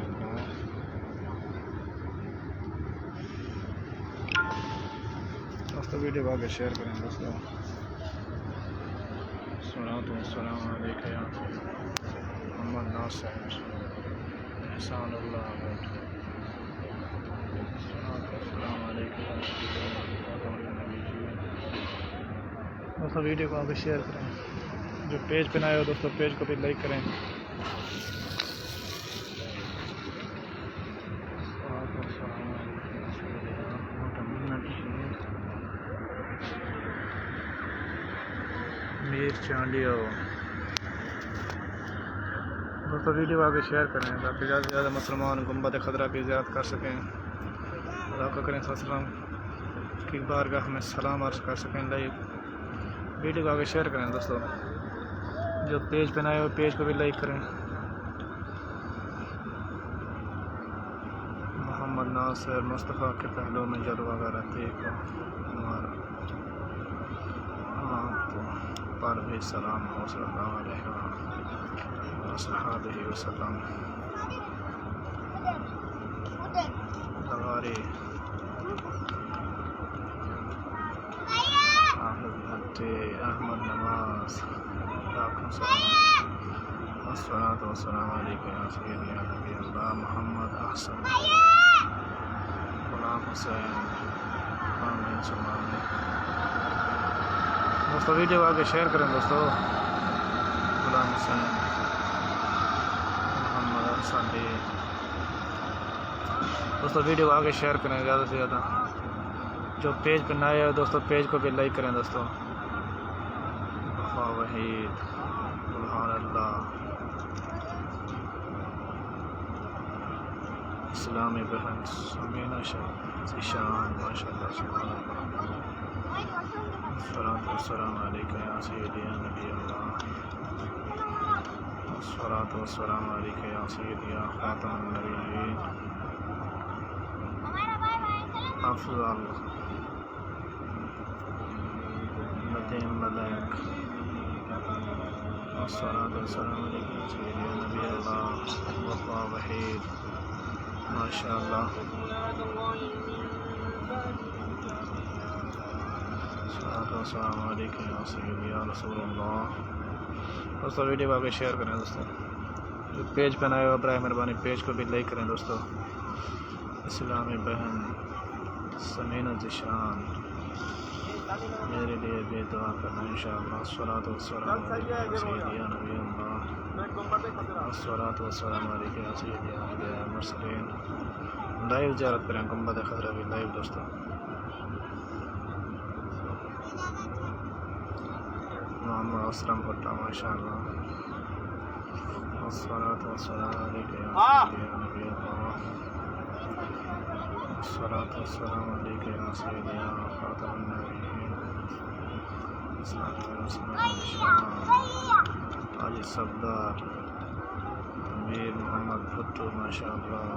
दोस्तों वीडियो को आगे शेयर करें दोस्तों सलात व सलाम अलैका या मोहम्मद नासिर एहसानुल्लाह दोस्तों वीडियो को आगे शेयर करें जो पेज पे नए हो दोस्तों पेज को भी लाइक करें मीर चांडियो दोस्तों वीडियो को आगे शेयर करें ताकि ज़्यादा से ज़्यादा मुसलमान गुंबद खतरा की ज़ियारत कर सकें अल्लाह का करें सल्लल्लाहु की बारगाह में सलाम अर्ज़ कर सकें लाइक वीडियो को आगे शेयर करें दोस्तों जो पेज पे नए हो पेज को भी लाइक करें मोहम्मद नासिर मुस्तफ़ा के पहलू में जलवा रहती को हमारा पर भी सलाम हो सल्लल्लाहु अलैहि वसल्लम हमारे अहमद नवाज अस्सलातु वस्सलामु अलैका या सय्यदी या नबी अल्लाह मोहम्मद अहसन गुलाम हुसैन आमीन सुम्मा आमीन दोस्तों वीडियो को आगे शेयर करें दोस्तों गुलाम हुसैन मोहम्मद अहसन दोस्तों वीडियो को आगे शेयर करें ज़्यादा से ज़्यादा जो पेज पर नए हो दोस्तों पेज को भी लाइक करें दोस्तों वहीद सुभान अल्लाह इस्लामी बहन समीना ज़िशान माशाअल्लाह सुभान अल्लाह सलात व सलाम अलैका या सय्यदी या नबी अल्लाह सलात व सलाम अलैका या सय्यदी या खातमुन नबिय्यीन अफज़ल नदीम मलिक अस्सलातु वस्सलामु अलैका या सय्यदी या नबी अल्लाह वफ़ा वहीद माशाअल्लाह अस्सलातु वस्सलामु अलैका या सय्यदी या रसूलुल्लाह दोस्तों वीडियो को आगे शेयर करें दोस्तों जो पेज पर नए हो बराए मेहरबानी पेज को भी लाइक करें दोस्तों इस्लामी बहन समीना ज़िशान मेरे लिए भी दुआ करना इंशाअल्लाह अस्सलातु वस्सलामु अलैका या सय्यदी या नबी अल्लाह अस्सलातु वस्सलामु अलैका या सय्यदी या नबी मुरसलीन लाइव ज़ियारत करें गुंबद खतरा भी लाइव दोस्तों मोहम्मद असलम भुट्टा माशाअल्लाह अस्सलातु वस्सलामु अलैका या सय्यदी या नबी अल्लाह अस्सलातु वस्सलामु अलैका या सय्यदी या खातमुन नबिय्यीन आज सफदार अमीर मोहम्मद भुट्टो माशाअल्लाह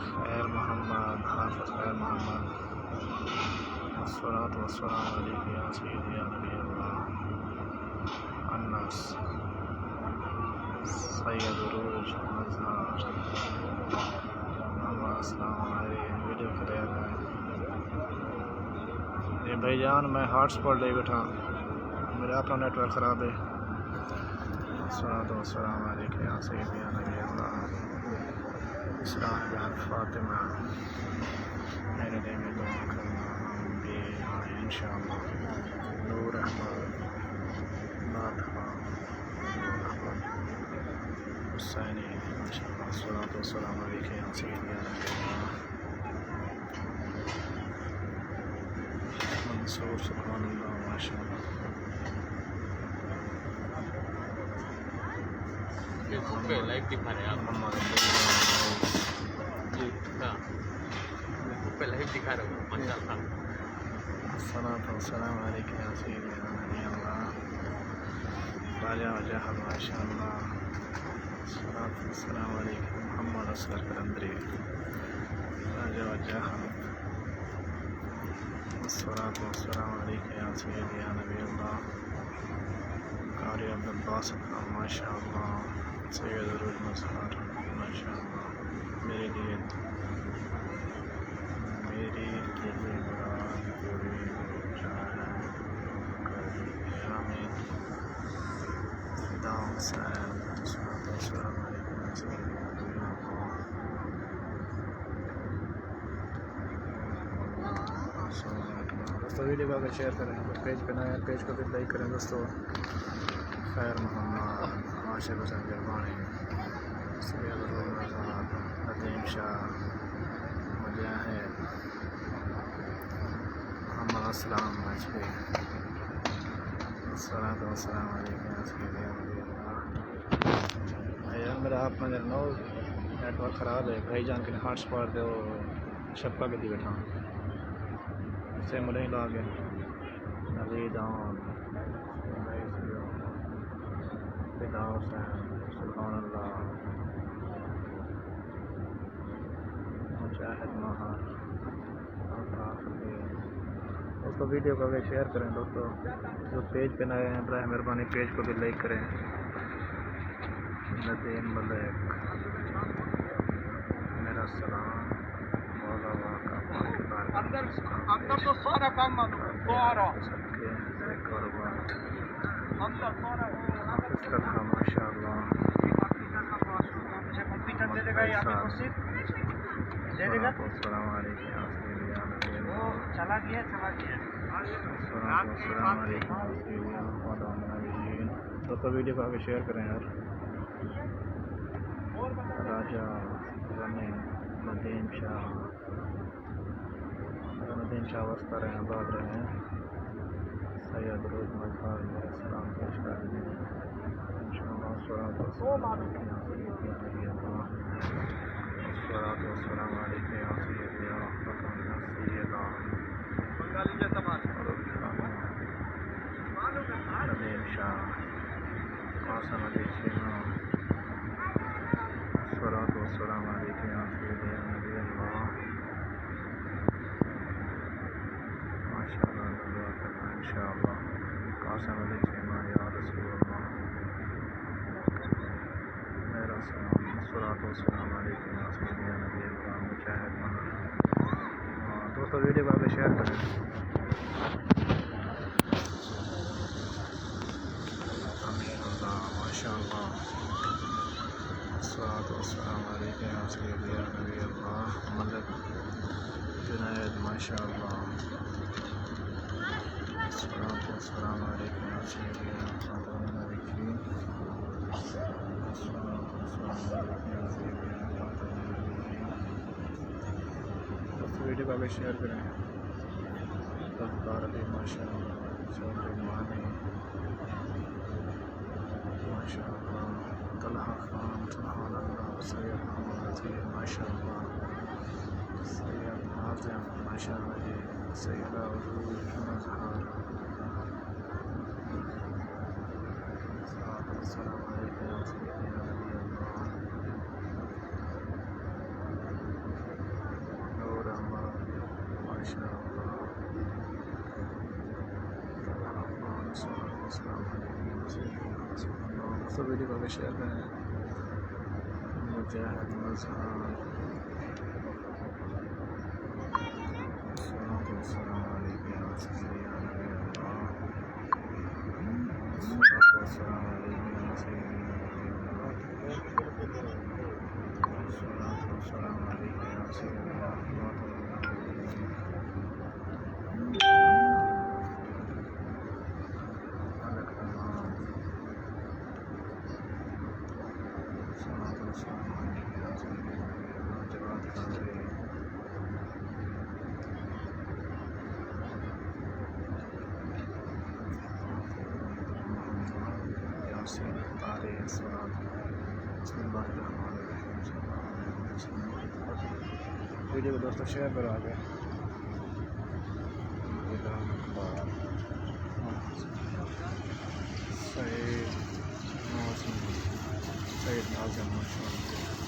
खैर मोहम्मद हाफिज़ खैर मोहम्मद अस्सलातु वस्सलामु अलैका या सय्यदी या नबी अल्लाह अन्नस सैयद उरूज मज़हर मोहम्मद अस्सलाम हमारी वीडियो क्लियर है ये भाईजान मैं हॉटस्पॉट ले बैठा मेरा अपना नेटवर्क ख़राब है अस्सलातु वस्सलामु अलैका या सय्यदी या नबी अल्लाह इस्लाम बहन फातिमा मेरे लिए भी दुआ करना हम भी इंशाअल्लाह नूर अहमद नाथ खान हुसैनी माशाअल्लाह सलातो सलाम अलैहि या सय्यदी या मंसूर सुभानअल्लाह माशाअल्लाह फेसबुक पे लाइव दिखा रहे हैं आप मोहम्मद जी हाँ फेसबुक पे लाइव दिखा रहे हो माशाअल्लाह सलातो सलाम अलैहि या सय्यदी या नबी अल्लाह राजा वजह माशाअल्लाह सलातो सलाम अलैहि मोहम्मद असगर करंदरी राजा वजह सलातो सलाम अलैहि या सय्यदी या नबी अल्लाह कारी अब्दुल बासित खान माशाअल्लाह सैयद अरूज मजहर माशाअल्लाह मेरे लिए मुराद पूरी शामिल फिदा हुसैन सलातो सलाम अलैहि या सय्यदी या नबी अल्लाह दोस्तों वीडियो को अगर शेयर करें तो पेज पे नए पेज को भी लाइक करें दोस्तों खैर मोहम्मद आशिक हुसैन गिरबानी सैयद नदीम शाह मुजाहिद मोहम्मद असलम मछली सलातो सलाम अलैहि या सय्यदी या नबी अल्लाह यार मेरा आप में नो नेटवर्क ख़राब है भाई जान के हॉटस्पॉट दे शक्का के दी बैठा सिम नहीं ला के नवीद ऑन फिदा हुसैन सुभानअल्लाह मुजाहिद महर दोस्तों वीडियो को अगर शेयर करें दोस्तों जो पेज पे नए हैं बराए मेहरबानी पेज को भी लाइक करें नदीम मलिक मेरा सलाम अंदर तो सारा काम सारा अंदर सारा माशाअल्लाह कंप्यूटर दे देगा या फिर कुर्सी दे देगा अस्सलाम वालेकुम या सय्यदी या नबी वो चला गया अस्सलाम वालेकुम दोस्तों वीडियो को आगे शेयर करें यार राजा गनी नदीम शाह वस्ता रहे हैं बात रहे हैं सैयद रोज मजहर मेरे सलाम पेश कर दें इंशाअल्लाह सलातो सलाम अलैहि या सय्यदी या नबी अल्लाह सलातो सलाम अलैहि या सय्यदी या सय्यदा बंगाली जैसा बात नदीम शाह कासिम अली सीमा सलातो सलाम अलैहि या सय्यदी या नबी अल्लाह माशाअल्लाह दुआ करना इंशाअल्लाह कासिम अली सीमा या रसूल अल्लाह मेरा सलाम सलातो सलाम अलैहि या सय्यदी या नबी अल्लाह मुजाहिद महर दोस्तों वीडियो को आगे शेयर करें माशाअल्लाह सलातो सलाम अलैहि या सय्यदी या नबी अल्लाह मलिक जुनैद माशाअल्लाह सलातो सलाम अलैहि या सय्यदी या खातून नबीय्यीन सलातो सलाम अलैहि या सय्यदी या खातून नबीय्यीन दोस्तों वीडियो को आगे शेयर करें सरदार अली माशाअल्लाह चौधरी मानी माशाअल्लाह तलहा खान सुभानअल्लाह सैयद मोहम्मद अजीज माशाअल्लाह सैयद नाज़िम माशाअल्लाह जी सैयद अरूज मजहर सलाम अलैहि या सय्यदी या नबी अल्लाह नूर अहमद माशाअल्लाह सलाम अलैहि या सय्यदी या रसूल अल्लाह सब वीडियो को शेयर करें मुजाहिद मजहर सलातो सलाम अलैहि या सय्यदी या नबी अल्लाह सलातो सलाम अलैहि या सय्यदी या नबी अल्लाह सलातो सलाम अलैहि या सय्यदी या खातून नबीय्यीन मलिक वीडियो को दोस्तों शेयर करो आगे। सईद नाज़िम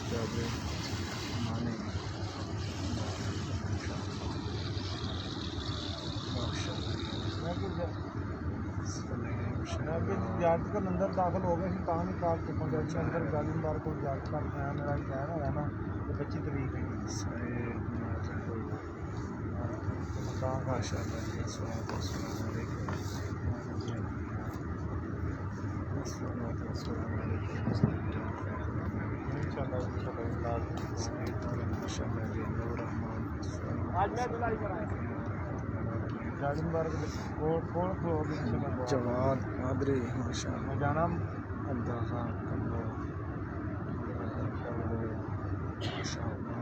जाबिर मानी जाट का अंदर दाखिल हो गए तो निकाल के पंजाबी अंदर जालिमदार को जाट का नया मेरा कहना है ना 25 तरीक है आज मैं दिलाई कराएं जालिमदार को कौन फ्लोर जवाद कादरी माशाअल्लाह जाना अब्दुल खान कम्बो माशाअल्लाह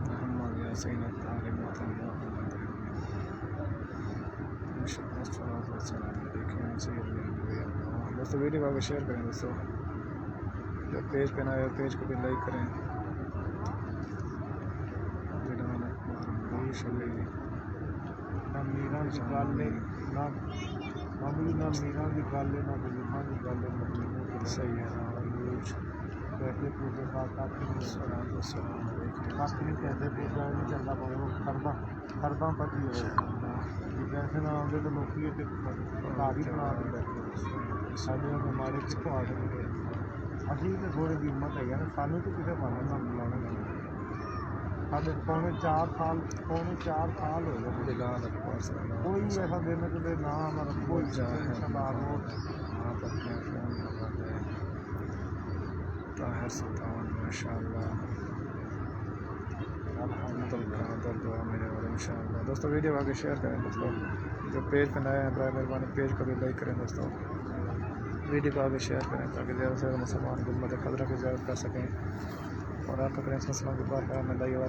मोहम्मद यासीन तारिक दोस्तों वीडियो को शेयर करें दोस्तों, जो पेज पे ना आए पेज को भी लाइक करें। ना मीरा की गल है ना मामूली ना मीरा की गल है ना बुजुर्गों की गल है मदीने की सही है ना पैसे पूछे साथ नहीं पैसे पूछा नहीं चलता पाए वो करदा तक ही हो पैसे ना आते तो लोग घर ही बना के बैठे साढ़े हमारे कितों आ सकते अभी तो थोड़ी की हिम्मत है ना सानू तो किसी पाने ना बुलाने साढ़े पौने 4 साल हो गए बिलाल अकबर कोई ऐसा देने के लिए ना हमारा कोई रिश्तेदार हो ताहिर सुल्तान माशाअल्लाह दुआ मेरे और इंशाअल्लाह। दोस्तों वीडियो आगे शेयर करें दोस्तों, जो पेज पर नए हैं बराए मेहरबानी पेज को भी लाइक करें दोस्तों, वीडियो को आगे शेयर करें ताकि ज़्यादा से ज़्यादा मुसलमान गुम्मत खदरा की ज़्यारत कर सकें और आपका करें मुसलमान के बार में लाइव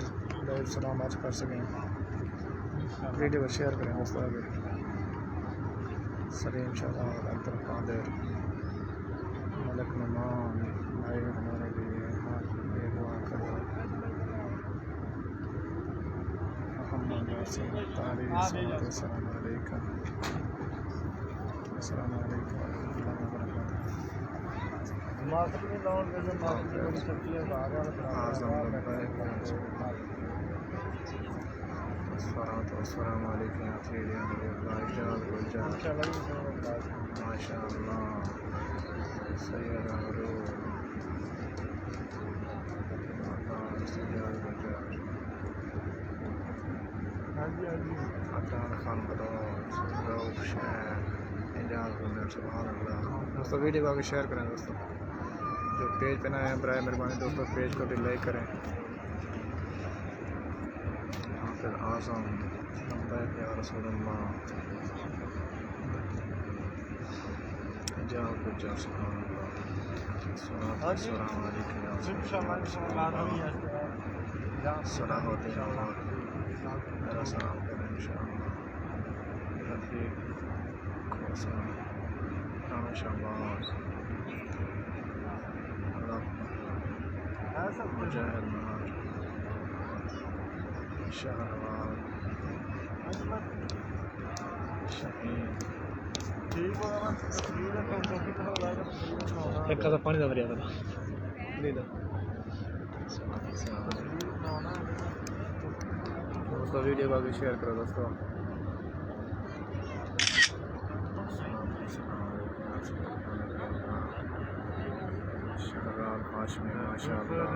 सलाम आज कर सकें। वीडियो को शेयर करें दोस्तों आगे। सलीम शाह अब्दुल कादिर मलक नुमान भाई हमारे लिए दुआ करो। मोहम्मद यासीन तारिक अस्सलाम वालेकुम मास्क नहीं लाउन के मास्क की सब्जियां बाहर वाला अस्सलाम वालेकुम माशाअल्लाह सैयद दोस्तों वीडियो को आगे शेयर करें दोस्तों, जो पेज पे नए हैं बराए मेहरबानी दोस्तों पेज को भी लाइक करें। फिर आज़म या रसूल अल्लाह जाओ कुछ मेरा सलाम करें इंशाअल्लाह। शाबाश मुजाहिद महार शहरवाल शहीद ठीक होगा एक का पानी दा भरिया था ले लो दोस्तों, वीडियो को आगे शेयर करो दोस्तों। शहराब हाशमी माशाअल्लाह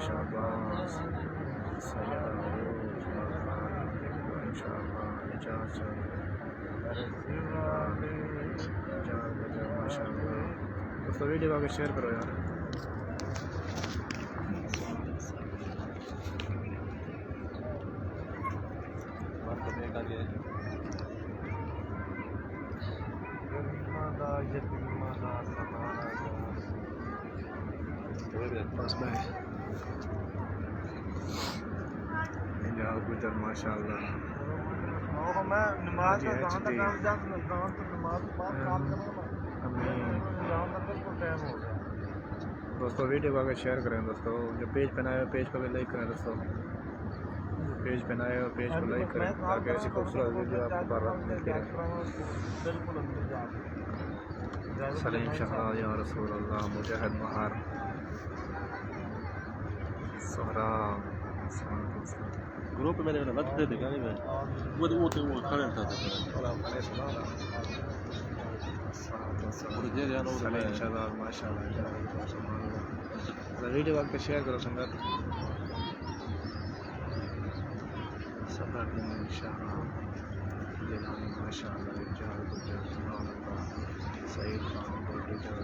शाबाश इंशाअल्लाह माशाअल्लाह। दोस्तों वीडियो को आगे शेयर करो यार। बस भाई जहाँ गुजर माशाल्लाह मैं नमाज का जहाँ तक काम जाता मिलता हूँ तो नमाज के बाद काम करना यहाँ तक बिल्कुल टाइम हो गया। दोस्तों वीडियो को आगे शेयर करें दोस्तों, जो पेज पे नए हो पेज को भी लाइक करें दोस्तों, पेज पे नए हो पेज को लाइक करें ताकि ऐसी खूबसूरत वीडियो आपको बार बार मिलती रहे। सलीम शहराज या रसूल अल्लाह मुजाहिद महार सोहराब ग्रुप मैंने मत दे देगा नहीं मैं वो खड़े था सलीम शहराज माशाल्लाह वीडियो आपके शेयर करो संगत सदर शहराज जिलानी माशाल्लाह इजाज़ गुजर सुभान अल्लाह सईद खान बोटी जल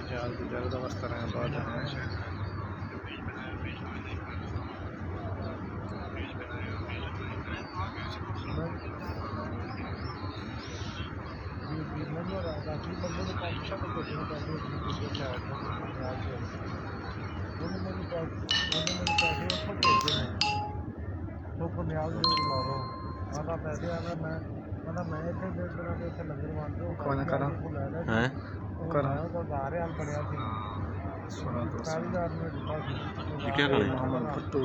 इजाज़ गुजर दस्त रहे बाद हैं कौन करा हैं करा क्या करें मोहम्मद भुट्टू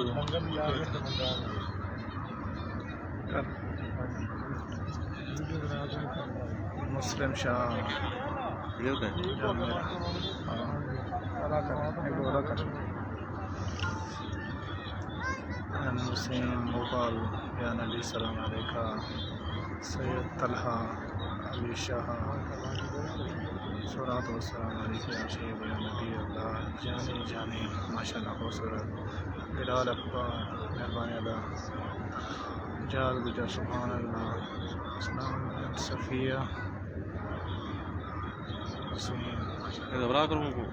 मुस्लिम शाह ये होता है अला कर एक दो अला कर हुसैन मुगल या नबी सलाम अलैका सैयद तलहा अली शाह सलात व सलाम अलैका या शहीद या नबी अल्लाह जानी जानी माशाल्लाह खूबसूरत बिलाल अकबर मेहरबानी अल्लाह जाल गुजर सुभान अल्लाह सफ़िया घबरा करूँ को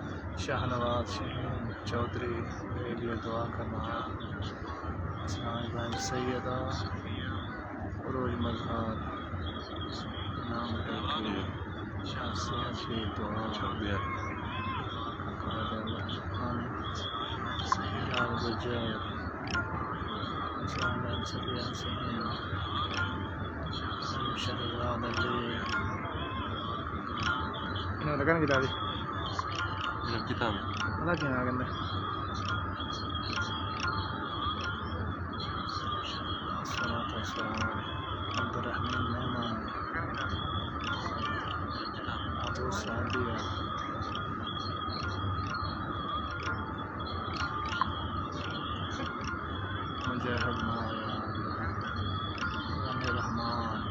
शाहनवाज शहीन चौधरी मेरे लिए दुआ करना इब्राहिम सैयदा रोज मजहर नाम शासी दुआ गुजर सफिया शहीन शहजाद अली इन्हें लगा नहीं डाली किताब लग गया आगे अब्दुलरहमान मेहमान अबू सादिया मुजाहिद माया रहमान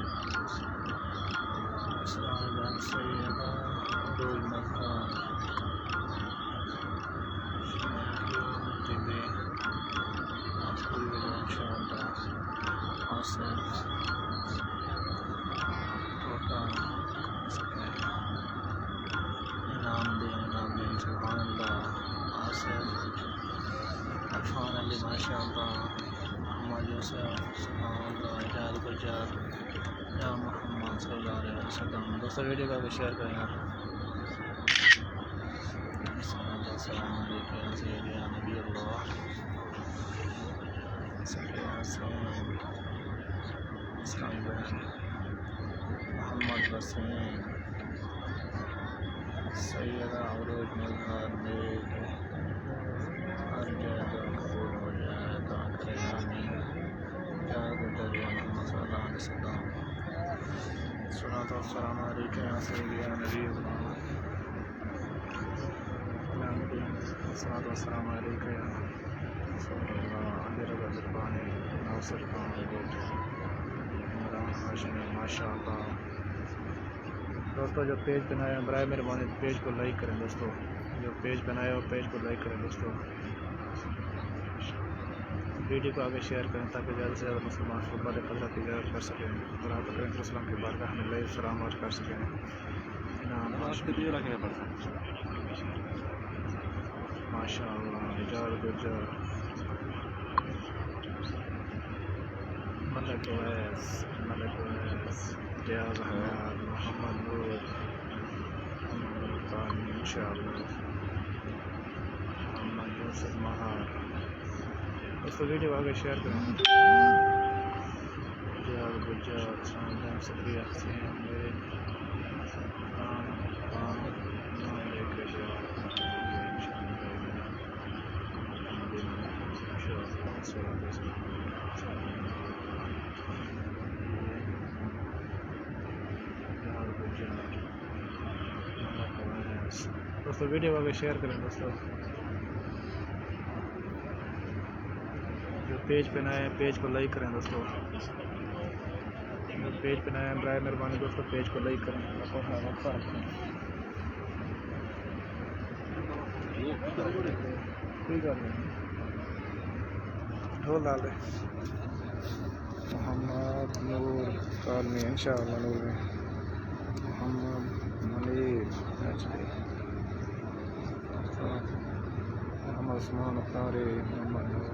इस्लाम सैयदा रोज मजहर अरफान अली माशाअल्लाह मोहम्मद यूसुफ सुभान अल्लाह इजाज़ गुजर या मोहम्मद सल्लल्लाहु अलैहि वसल्लम। दोस्तों वीडियो को शेयर करें यार। अस्सलाम वालेकुम या सय्यदी या नबी अल्लाह मोहम्मद वसीम सैयदा अरूज मजहर नेक हर जगह कबूल हो जाए तो आमीन या गुजर या मोहम्मद सल्लल्लाहु अलैहि वसल्लम सलात व सलाम अलैका या सय्यदी या नबी अल्लाह सलात व सलाम अलैका या रसूल अल्लाह अली रज़ा ज़ुबानी नासिर खान इमरान हाशमी माशाअल्लाह। दोस्तों जो पेज बनाया बराए मेहरबानी पेज को लाइक करें दोस्तों, जो पेज बनाया हो पेज को लाइक करें दोस्तों, वीडियो को आगे शेयर करें ताकि ज़्यादा से ज़्यादा मुसलमान खुतबा क़दर की इजाज़त कर सकें और आप करीम सल्लल्लाहु के बारगाह में लाइव सलामत कर सकें। माशाअल्लाह इजाज़ गुजर मलक वैस खालिद रियाज अहमद मोहम्मद नूर इंशाअल्लाह मोहम्मद यूसुफ महार। दोस्तों वीडियो आगे शेयर करें। गुजरात शानदार शुक्रिया मेरे काम काम नाम लेकर दोस्तों वीडियो आगे शेयर करें। दोस्तों जो पेज पे नए हैं पेज को लाइक करें। दोस्तों जो पेज पे नए हैं बराए मेहरबानी दोस्तों पेज को लाइक करें। ठीक है ढोल डाल रहे मोहम्मद नूर कालमी इंशाअल्लाह नूर में मोहम्मद मनीर मोहम्मद उस्मान अतारी मोहम्मद नूर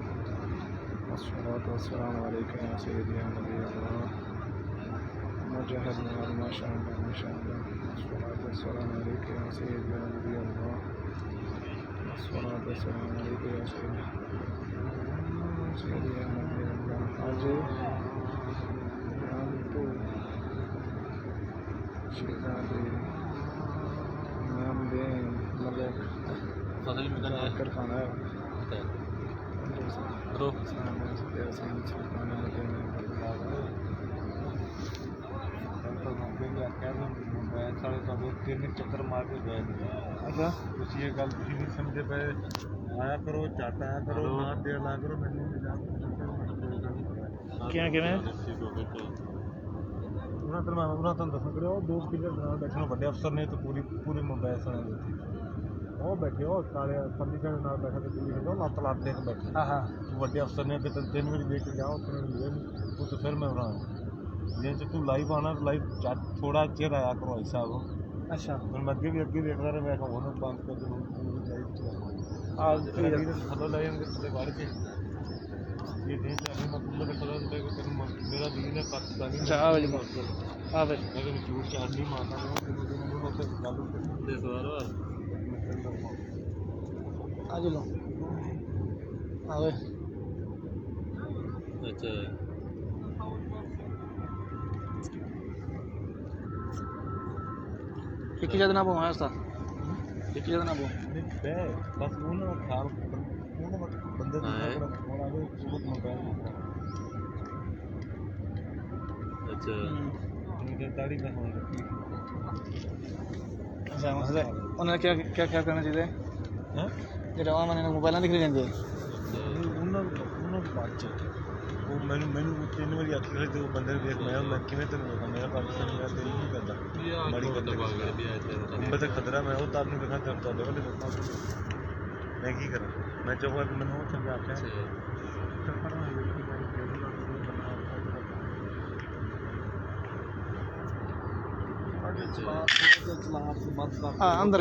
अस्सलाम वालेकुम या सय्यदी या नबी अल्लाह मुजahid नूर माशाअल्लाह माशाअल्लाह अस्सलाम वालेकुम या सय्यदी या नबी अल्लाह अस्सलाम वालेकुम या सय्यदी या नबी अल्लाह आज तो शिकारी नामदेन मलिक कर खाना है तीन चक्कर मार के गए। अच्छा तुम ये गल नहीं समझे पे आया करो झट आया करो ना देर ला करो मैनू क्या किवें ਉਹਨਾਂ ਤੁਹਾਨੂੰ ਦੱਸਣ ਕਰਿਆ ਉਹ 2 ਕਿਲੋ ਨਾਲ ਬੈਠੇ ਵੱਡੇ ਅਫਸਰ ਨੇ ਤੇ ਪੂਰੀ ਮੁੰਬਈ ਸਣੇ ਦੇ ਉਹ ਬੈਠੇ ਉਹ ਕਾਲੇ ਫਰਨੀਚਰ ਦੇ ਨਾਲ ਬੈਠਾ ਤੇ ਦਿੱਲੀ ਦੇ ਲੱਤ ਲੱਤ ਦੇ ਕੇ ਬੈਠੇ। हाँ हाँ ਵੱਡੇ ਅਫਸਰ ਨੇ ਤੇ 3 ਵਜੇ ਦੇਖ ਕੇ ਗਿਆ ਉੱਥੇ ਮਿਲੇ ਨਹੀਂ ਉਹ ਤਾਂ ਫਿਰ ਮੈਂ ਬਣਾ ਜੇ ਤੂੰ ਲਾਈਵ ਆਣਾ ਲਾਈਵ ਥੋੜਾ ਚਿਰ ਆਇਆ ਕਰੋ ਭਾਈ ਸਾਹਿਬ। अच्छा ਹੁਣ ਮੈਂ ਅੱਗੇ ਵੇਖਦਾ ਰਿਹਾ ਮੈਂ ਕਿਹਾ ਉਹਨੂੰ ਬੰਦ ਕਰ ਦੂੰ ਲਾਈਵ आज ਥੱਲੇ ਲੈ ਜਾਂਦੇ ਥੱਲੇ ਵੜ ਕੇ ये दिन चाहे मैं तुम लोग पता चले कि मेरा दीन है पाकिस्तानी अच्छा आवे जी आवे मैं झूठ चार नहीं मारना मैं तो गल दे सवाल आज लो आवे अच्छा एक ही ज्यादा ना बोल है एक ही ज्यादा ना बोल बस उन्होंने ख्याल बंदे और आगे बहुत मोबाइल अच्छा मुझे दाढ़ी में होने लगी। अच्छा मतलब उन्होंने क्या क्या क्या करना चाहिए हैं जो मैंने मोबाइल दिख रही जाती उन्होंने बात वो मैंने 3 बारी आखी खड़े तो बंदे ने देख मैं किवें तेन देखा मेरा पाकिस्तानी मैं तेरी नहीं करता बड़ी करता मैं तो खतरा मैं वो तार नहीं देखा तेरे तो वाले मैं की करा मैं जब मैंने वो समझा आख्या हाँ अंदर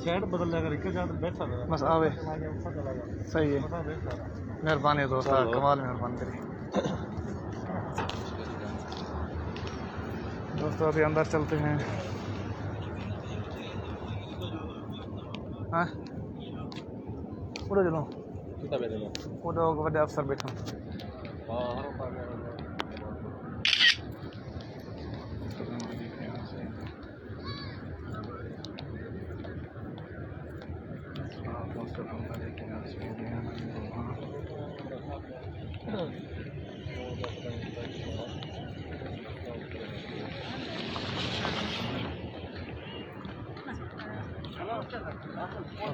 साइड बदल जाकर एक साथ बैठा था बस आवे सही है मेहरबानी दोस्त कमाल मेहरबानी करी दोस्तों अभी अंदर चलते हैं। हाँ उड़ो चलो उड़ो बड़े अफसर बैठा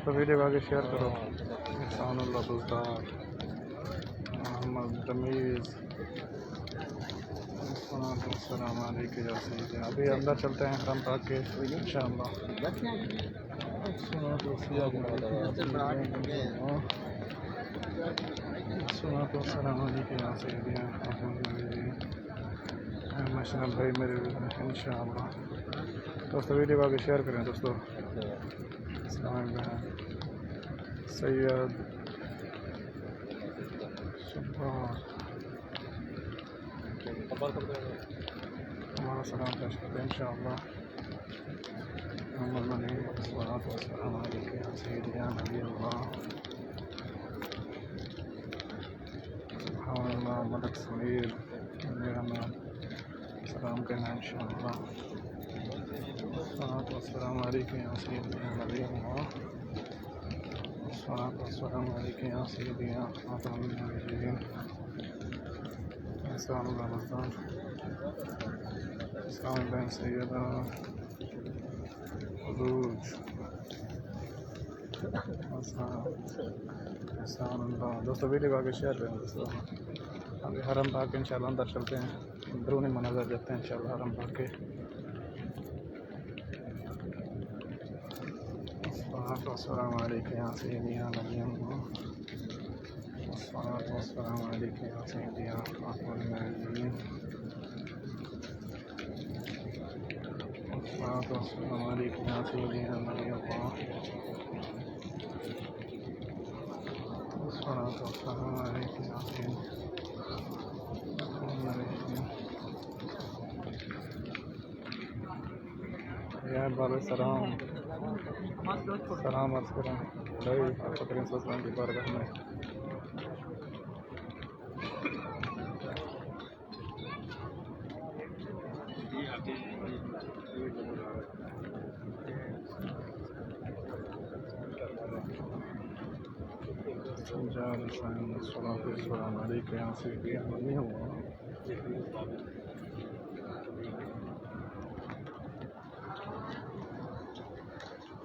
तो वीडियो को आगे शेयर करो। इंसानुल्लाह सुल्तान मोहम्मद तमीज़ अस्सलाम वालेकुम। अभी अंदर चलते हैं हरम पाक के इंशाअल्लाह। मशरफ भाई मेरे इंशाअल्लाह। दोस्तों वीडियो को आगे शेयर करें दोस्तों। सैयद हमारा सलाम पेश करते हैं इंशाअल्लाह। सैयदना नबी अल्लाह सुभानअल्लाह मलक समीर मेरा नाम सलाम कहना इंशाअल्लाह। अस्सलाम वालेकुम या सैयदना नबी अल्लाह अस्सलाम वालेकुम या सैयदना खातमुन नबिय्यीन इंशाअल्लाह रमज़ान अस्सलाम वालेकुम सैयदा रूज दोस्तों वीडियो को आगे शेयर करें दोस्तों। अभी हरम पाक के इंशाल्लाह अंदर चलते हैं, अंदरूनी मनाज़र देखते हैं इंशाल्लाह हरम पाक के। अस्सलाम वालेकुम या सैयदना नबी अल्लाह अस्सलाम वालेकुम या सैयदना खातमुन नबिय्यीन अस्सलाम वालेकुम या सैयदना नबी अल्लाह अस्सलाम वालेकुम या सैयदना यार बाबा सलाम अर्ज़ करें भाई आपको करीम सल्लल्लाहु की बारगाह में। अस्सलाम वालेकुम या सैयदना नबी अल्लाह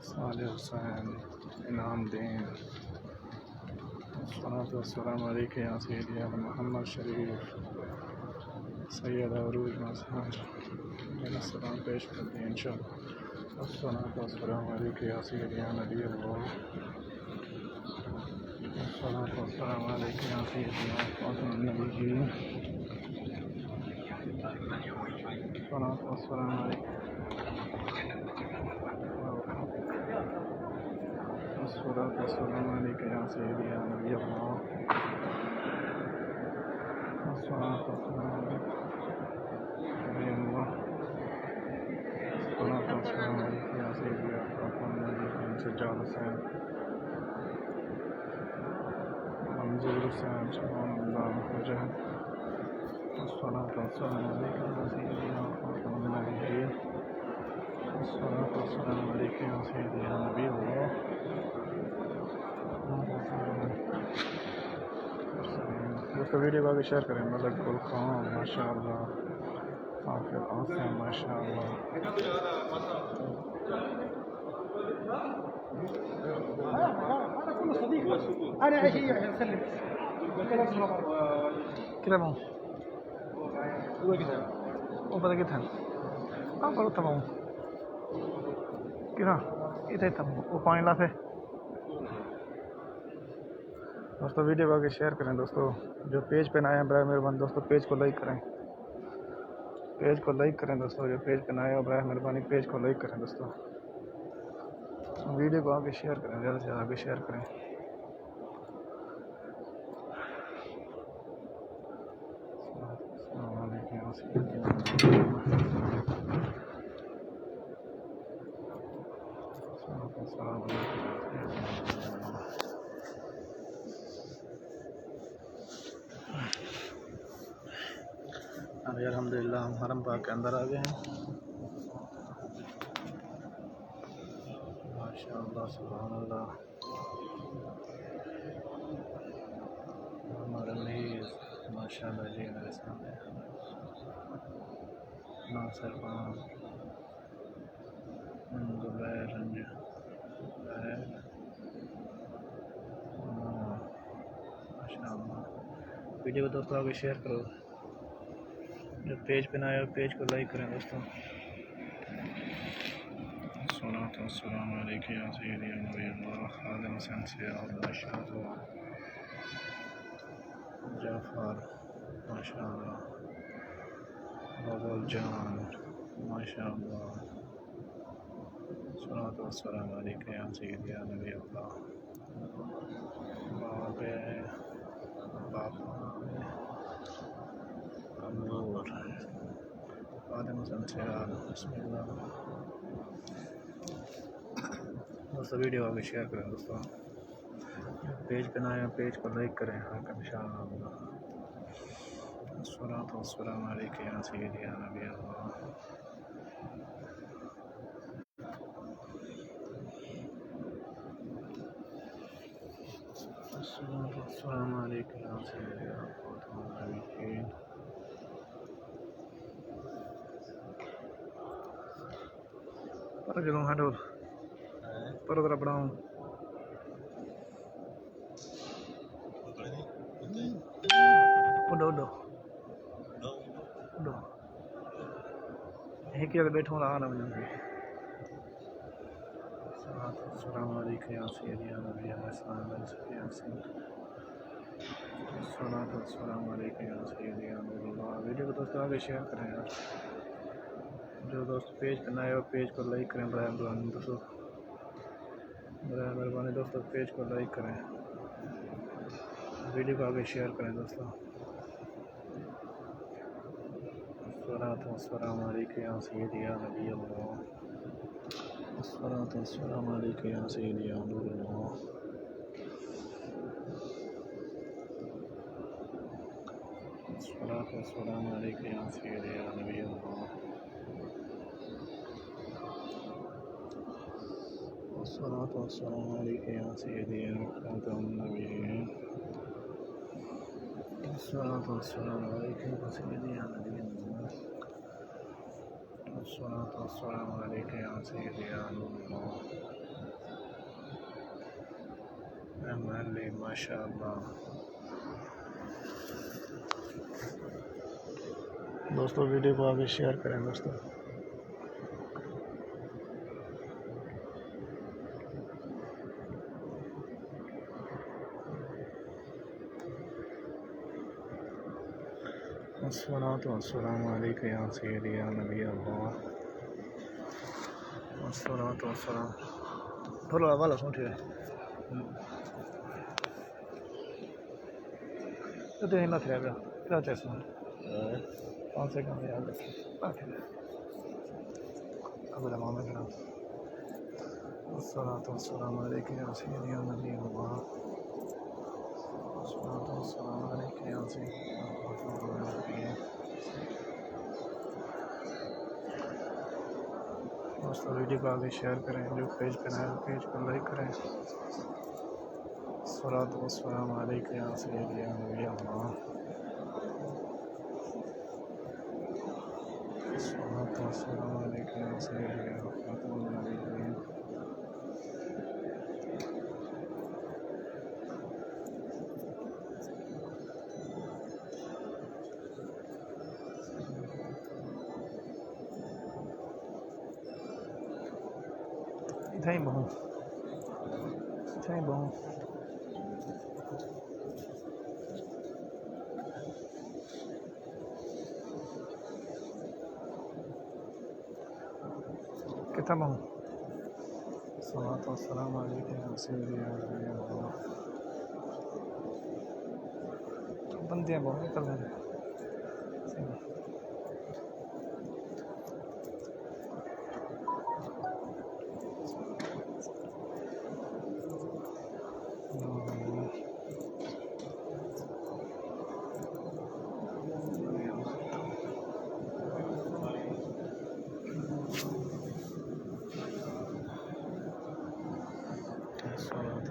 सालिह हुसैन इनाम दें अस्सलाम वालेकुम या सैयदना मोहम्मद शरीफ सैयदा अरूज मज़हर मेरा सलाम पेश करते हैं इंशाअल्लाह। अस्सलाम वालेकुम या सैयदना नबी अल्लाह अस्सलाम वालेकुम या सैयदना खातमुन नबिय्यीन अस्सलाम वालेकुम अस्सलाम वालेकुम या सैयदना नबी अल्लाह अस्सलाम वालेकुम या सैयदना खातमुन नबिय्यीन सज्जाद हुसैन मंजूर हुसैन शबानुल्लाह मुजाहिद अस्सलाम वालेकुम या सैयदना खातमुन नबिय्यीन अस्सलाम वालेकुम या सैयदना नबी अल्लाह दोस्तों वीडियो को आगे शेयर करें। मलक गुल खान माशाअल्लाह हाफिज़ आसिम माशाअल्लाह किधर पाऊँ वो पता कितना हाँ बोलो था पाऊँ कितना इधर था वो पानी ला थे। दोस्तों वीडियो को आगे शेयर करें दोस्तों। जो पेज पे नए हैं बराए मेहरबानी दोस्तों पेज को लाइक करें, पेज को लाइक करें दोस्तों। जो पेज पे नए हो बराए मेहरबानी पेज को लाइक करें दोस्तों। वीडियो को आगे शेयर करें, ज़्यादा से ज़्यादा आगे शेयर करें। अभी अल्हम्दुलिल्लाह हम हरम पाक के अंदर आ गए हैं। माशाअल्लाह सुभानअल्लाह हमारा मीज़ माशाअल्लाह जी मेरे सामने नासिर खान ज़ुबैर माशाअल्लाह। वीडियो को दोस्तों आगे शेयर करो। जो पेज पे नए हो पेज को लाइक करें दोस्तों। अस्सलाम वालेकुम या सैयदना नबी अल्लाह खालिद हुसैन सियाद माशाअल्लाह जाफर माशाअल्लाह बबल जान माशाअल्लाह अस्सलाम वालेकुम या सैयदना नबी अल्लाह बाबा दोस्तों वीडियो आगे शेयर करें दोस्तों, पेज पे नए हैं पेज को लाइक करें, हाँ का निशान अस्सलातु वस्सलामु अलैका या सय्यदी या नबी अल्लाह। अस्सलातु वस्सलामु अलैका या सय्यदी या फातिमा नबी। पर ਜਦੋਂ ਹਟੋ ਪਰ ਉਧਰ ਬਣਾਉ उडो उडो उडो एक जगह बैठो रहा ना मुझे। अस्सलाम वालेकुम या सय्यदी या नबी अस्सलाम वालेकुम या सय्यदी या नूरुल्लाह। वीडियो को दोस्तों आगे शेयर करें यार, जो दोस्त पेज पर नए हो पेज को लाइक करें बराए मेहरबानी दोस्तों, बराए मेहरबानी दोस्तों पेज को लाइक करें, वीडियो को आगे शेयर करें दोस्तों। अस्सलामु अलैकुम या सय्यदी या नबी अल्लाह। अस्सलामु अलैकुम या सय्यदी या नूरुल्लाह। अस्सलामु अलैकुम या सय्यदी या नबी अल्लाह। अस्सलामु अलैकुम या सय्यदी या खातमुन नबिय्यीन। अस्सलामु अलैकुम या सय्यदी या नबी अल्लाह। अस्सलामु अलैकुम या सय्यदी या नूरुल्लाह। माशाअल्लाह। दोस्तों वीडियो को आगे शेयर करें दोस्तों। अस्सलामु अलैकुम या सय्यदी या नबी अल्लाह। अस्सलाम थोड़ा वाला सुन ठीक है तो नहीं मत रहेगा क्या चाहिए सुन 5 सेकंड याद रखिए अगला मामला करा। अस्सलामु अलैकुम या सय्यदी या नबी अल्लाह। अस्सलामु अलैकुम या सय्यदी या खातमुन नबिय्यीन। दोस्तों वीडियो को आगे शेयर करें, जो पेज पे नए पेज को लाइक करें। अस्सलामु अलैकुम या सय्यदी या नबी अल्लाह। अस्सलामु अलैकुम या सय्यदी या खातमुन नबिय्यीन। इतना ही बहु कितना बहु। अस्सलामु अलैकुम या सय्यदी या नबी अल्लाह। बंदियाँ बहुत निकल रही हैं।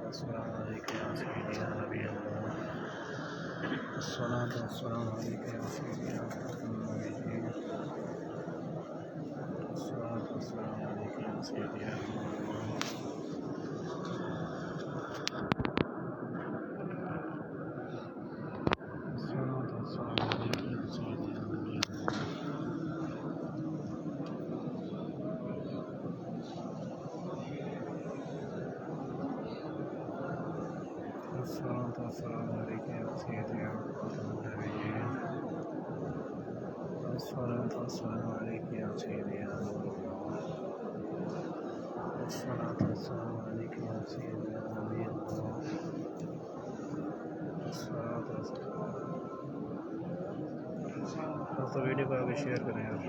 अस्सलामु अलैकुम या सय्यदी या नबी अल्लाह। अस्सलामु अलैकुम या सय्यदी या खातमुन नबिय्यीन। अस्सलामु अलैकुम या सय्यदी या अस्सलामु अलैकुम या सय्यदी या खातमुन नबिय्यीन। अस्सलामु अलैकुम या सय्यदी या नूरुल्लाह। अस्सलामु अलैकुम या सय्यदी या नबी अल्लाह। दोस्तों वीडियो को आगे शेयर करें और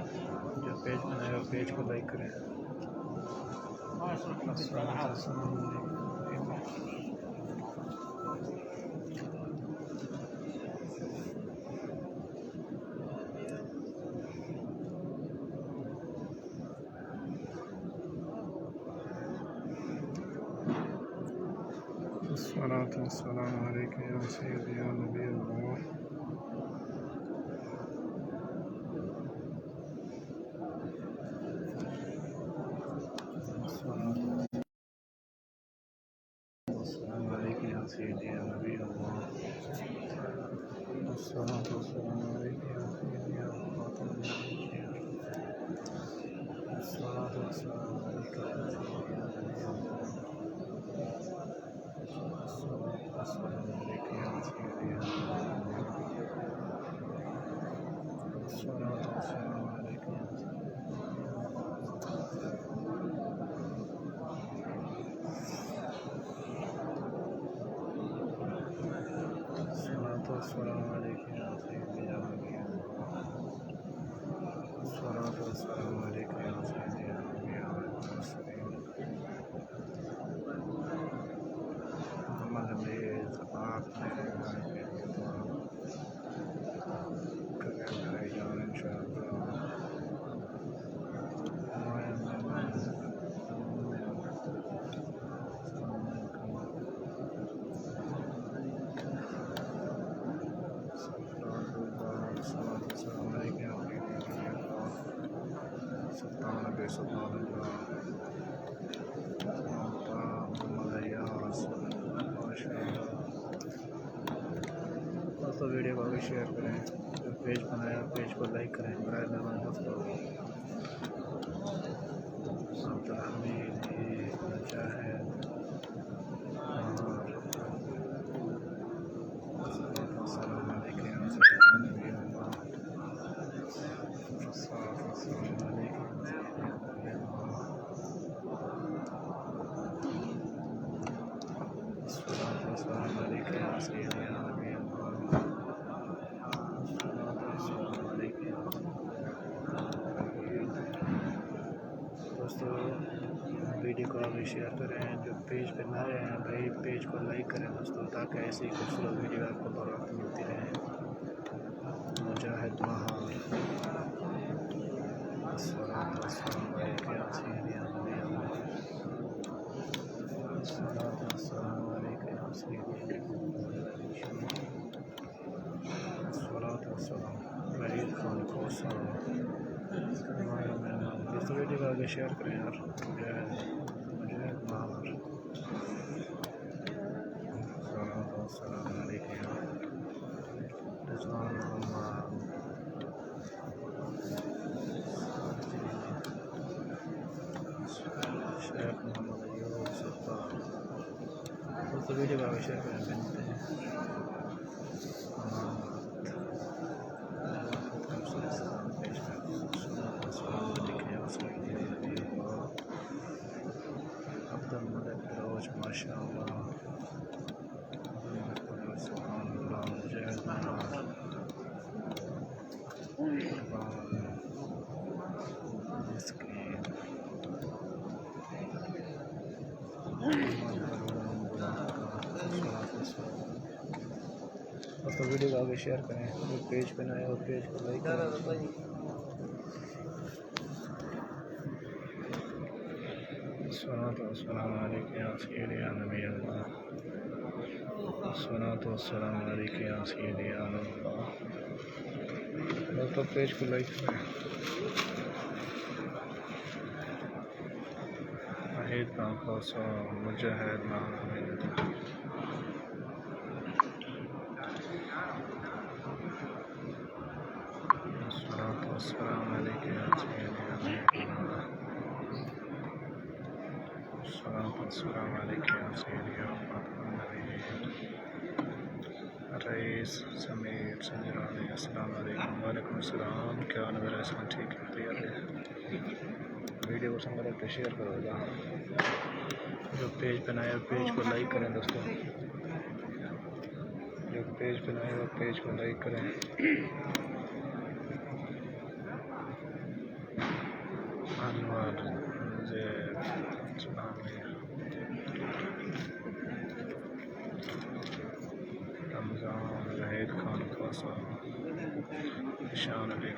जो पेज बनाएगा पेज को लाइक करें। अस्सलामु अलैकुम या सय्यदी या नबी अल्लाह। अस्सलामु अलैकुम या सय्यदी या नबी अल्लाह। अस्सलामु अलैकुम या सय्यदी या खातम नबिय्यीन। अस्सलामु अलैकुम या सय्यदी या नबी अल्लाह। अस्सलामु अलैकुम या सय्यदी या नबी अल्लाह। अस्सलामु अलैकुम या अस्सलामु अलैकुम या सय्यदी या नबी अल्लाह। अस्सलामु अलैकुम या सय्यदी या नबी दोस्तों वीडियो को भी शेयर करें, जो पेज बनाया पेज को लाइक करें। बराए मेहरबानी दोस्तों दोस्तों वीडियो को आगे शेयर करें, जो पेज पे नए हैं भाई पेज को लाइक करें दोस्तों, ताकि ऐसी खूबसूरत वीडियो आपको बर वक्त मिलती रहे। मुजाहिद महाल दोस्तों वीडियो को आगे शेयर करें यार। मुजाहिद महाल दोस्तों वीडियो को आगे शेयर करें। माशाअल्लाह दोस्तों वीडियो को आगे शेयर करें, जो पेज पे नए हो पेज को लाइक करें। अस्सलामु अलैकुम या सय्यदी या नबी अल्लाह। अस्सलामु अलैकुम या सय्यदी या नबी अल्लाह। दोस्तों पेज को लाइक करें। वहीद नाम का मुजाहिद नाम अस्सलामु अलैकुम या सय्यदी या नबी अल्लाह। अस्सलामु अलैकुम या सय्यदी या खातम नबिय्यीन। रईस समीर संजरानी अस्सलामु अलैकुम। वालेकुम अस्सलाम। क्या हाल है मेरा इसमें ठीक है तैयार है। वीडियो को संग रख के शेयर करोगा, जो पेज बनाए पेज को लाइक करें दोस्तों, जो पेज बनाए पेज को लाइक करें।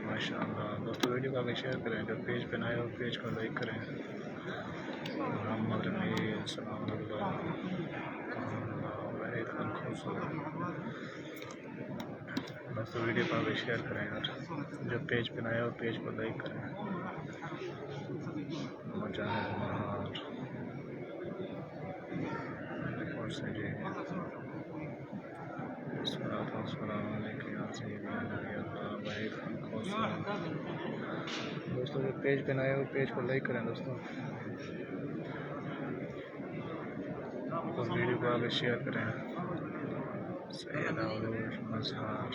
माशाअल्लाह। दोस्तों वीडियो को आगे शेयर करें, जो पेज पे नए हो पेज को लाइक करें। मोहम्मद रमील सलाम दोस्तों वीडियो को आगे शेयर करें यार, जो पेज पे नए हो पेज को लाइक करें। मुजाहिद महार से जी दोस्तों जो पेज पे नए हो पेज को लाइक करें दोस्तों, और वीडियो को आगे शेयर करें। सैयद अवलूश मज़हार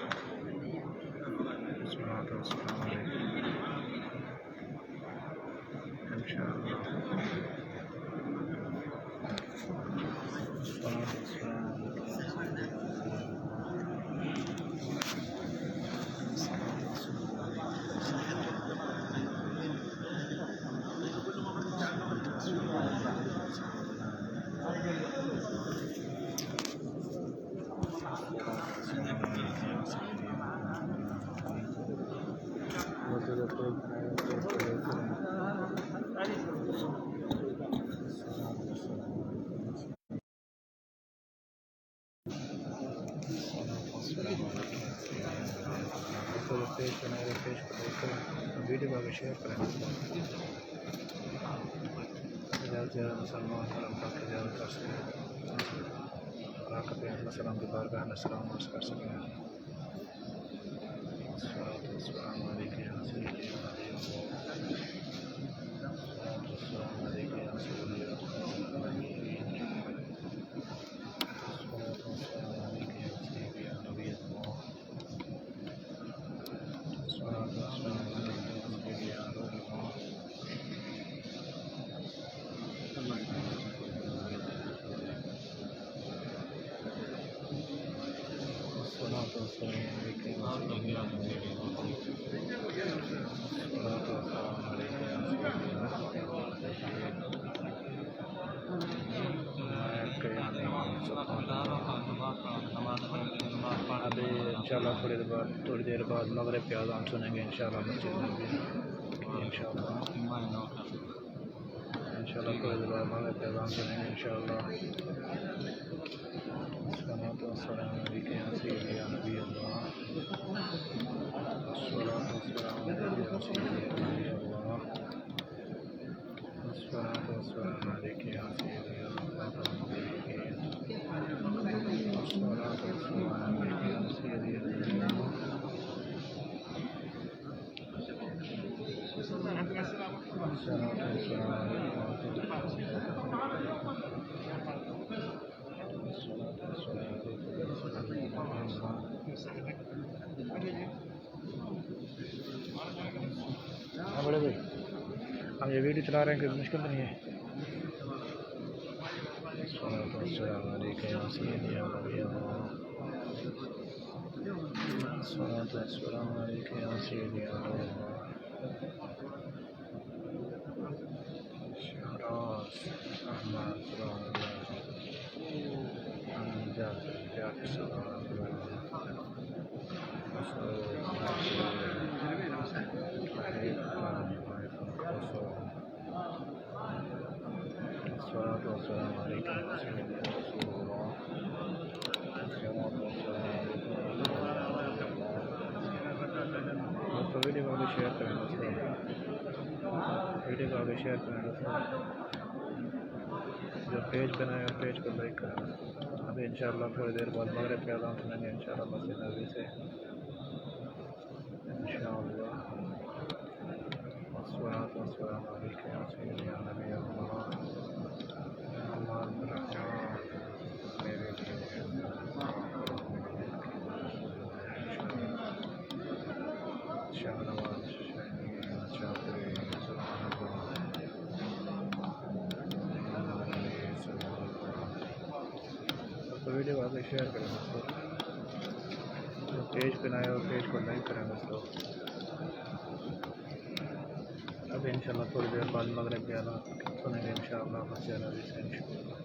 पेज बनाए पेज को लाइक करें, वीडियो को आगे शेयर करें। ज़्यादा से ज़्यादा मुसलमान ज़्यादा कर सकें, सलाम की बारगाह में सलाम अर्ज़ कर सकें। अभी इंशाल्लाह थोड़ी देर बाद मगरिब की अज़ान सुनेंगे इंशाल्लाह मस्जिद में भी। इंशाल्लाह थोड़ी देर बाद मगरिब की अज़ान सुनेंगे इंशाल्लाह। हाँ बड़े भाई, हम ये वीडियो चला रहे हैं, कोई मुश्किल तो नहीं है। तो वीडियो को आगे शेयर करें दोस्तों, वीडियो को आगे शेयर करें दोस्तों, जो पेज बनाए और पेज को लाइक करें। अभी इंशाल्लाह थोड़ी देर बाद मगरिब के अज़ान सुनेंगे इंशाल्लाह मस्जिद नबवी से इंशाल्लाह। तो वीडियो आगे शेयर करें दोस्तों, जो पेज पे नए हो पेज को लाइक करें दोस्तों। अब इंशाल्लाह थोड़ी देर बाद मगरिब के अज़ान सुनेंगे इंशाल्लाह मस्जिद नबवी से इंशाल्लाह।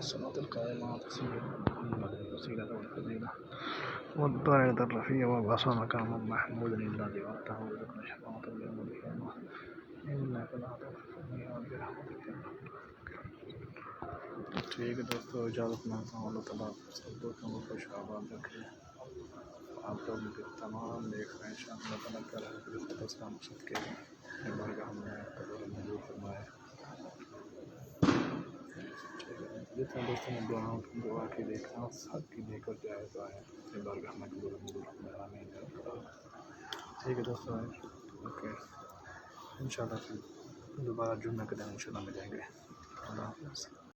सनतुल कायनात वसीलतु वल फजीला वद्दाइतुर रफ़ीअ व बसा मक़ामम महमूदन इल्लज़ी वअतहु रज़क़ना शफ़ाअतल यौम क़ियामह इन्नका ला तुख़्लिफ़ुल मिआद बिरहमतिका। ठीक है दोस्तों, इजाज़त मांगता हूँ। अल्लाह ताला सब दोस्तों को खुश आबाद रखे। आप लोग भी तमाम देख रहे हैं इंशाअल्लाह ताला कर के बारगाह में कबूल मंजूर फरमाए। जितने दोस्तों ने दुआ की देखना सब की लेकर जाए तो आए बारगाह में कबूल मंजूर फरमाए। आमीन। ठीक है दोस्तों, ओके, इंशाअल्लाह दोबारा जुम्मे के दिन इंशाअल्लाह मिलेंगे। अल्लाह हाफ़िज़।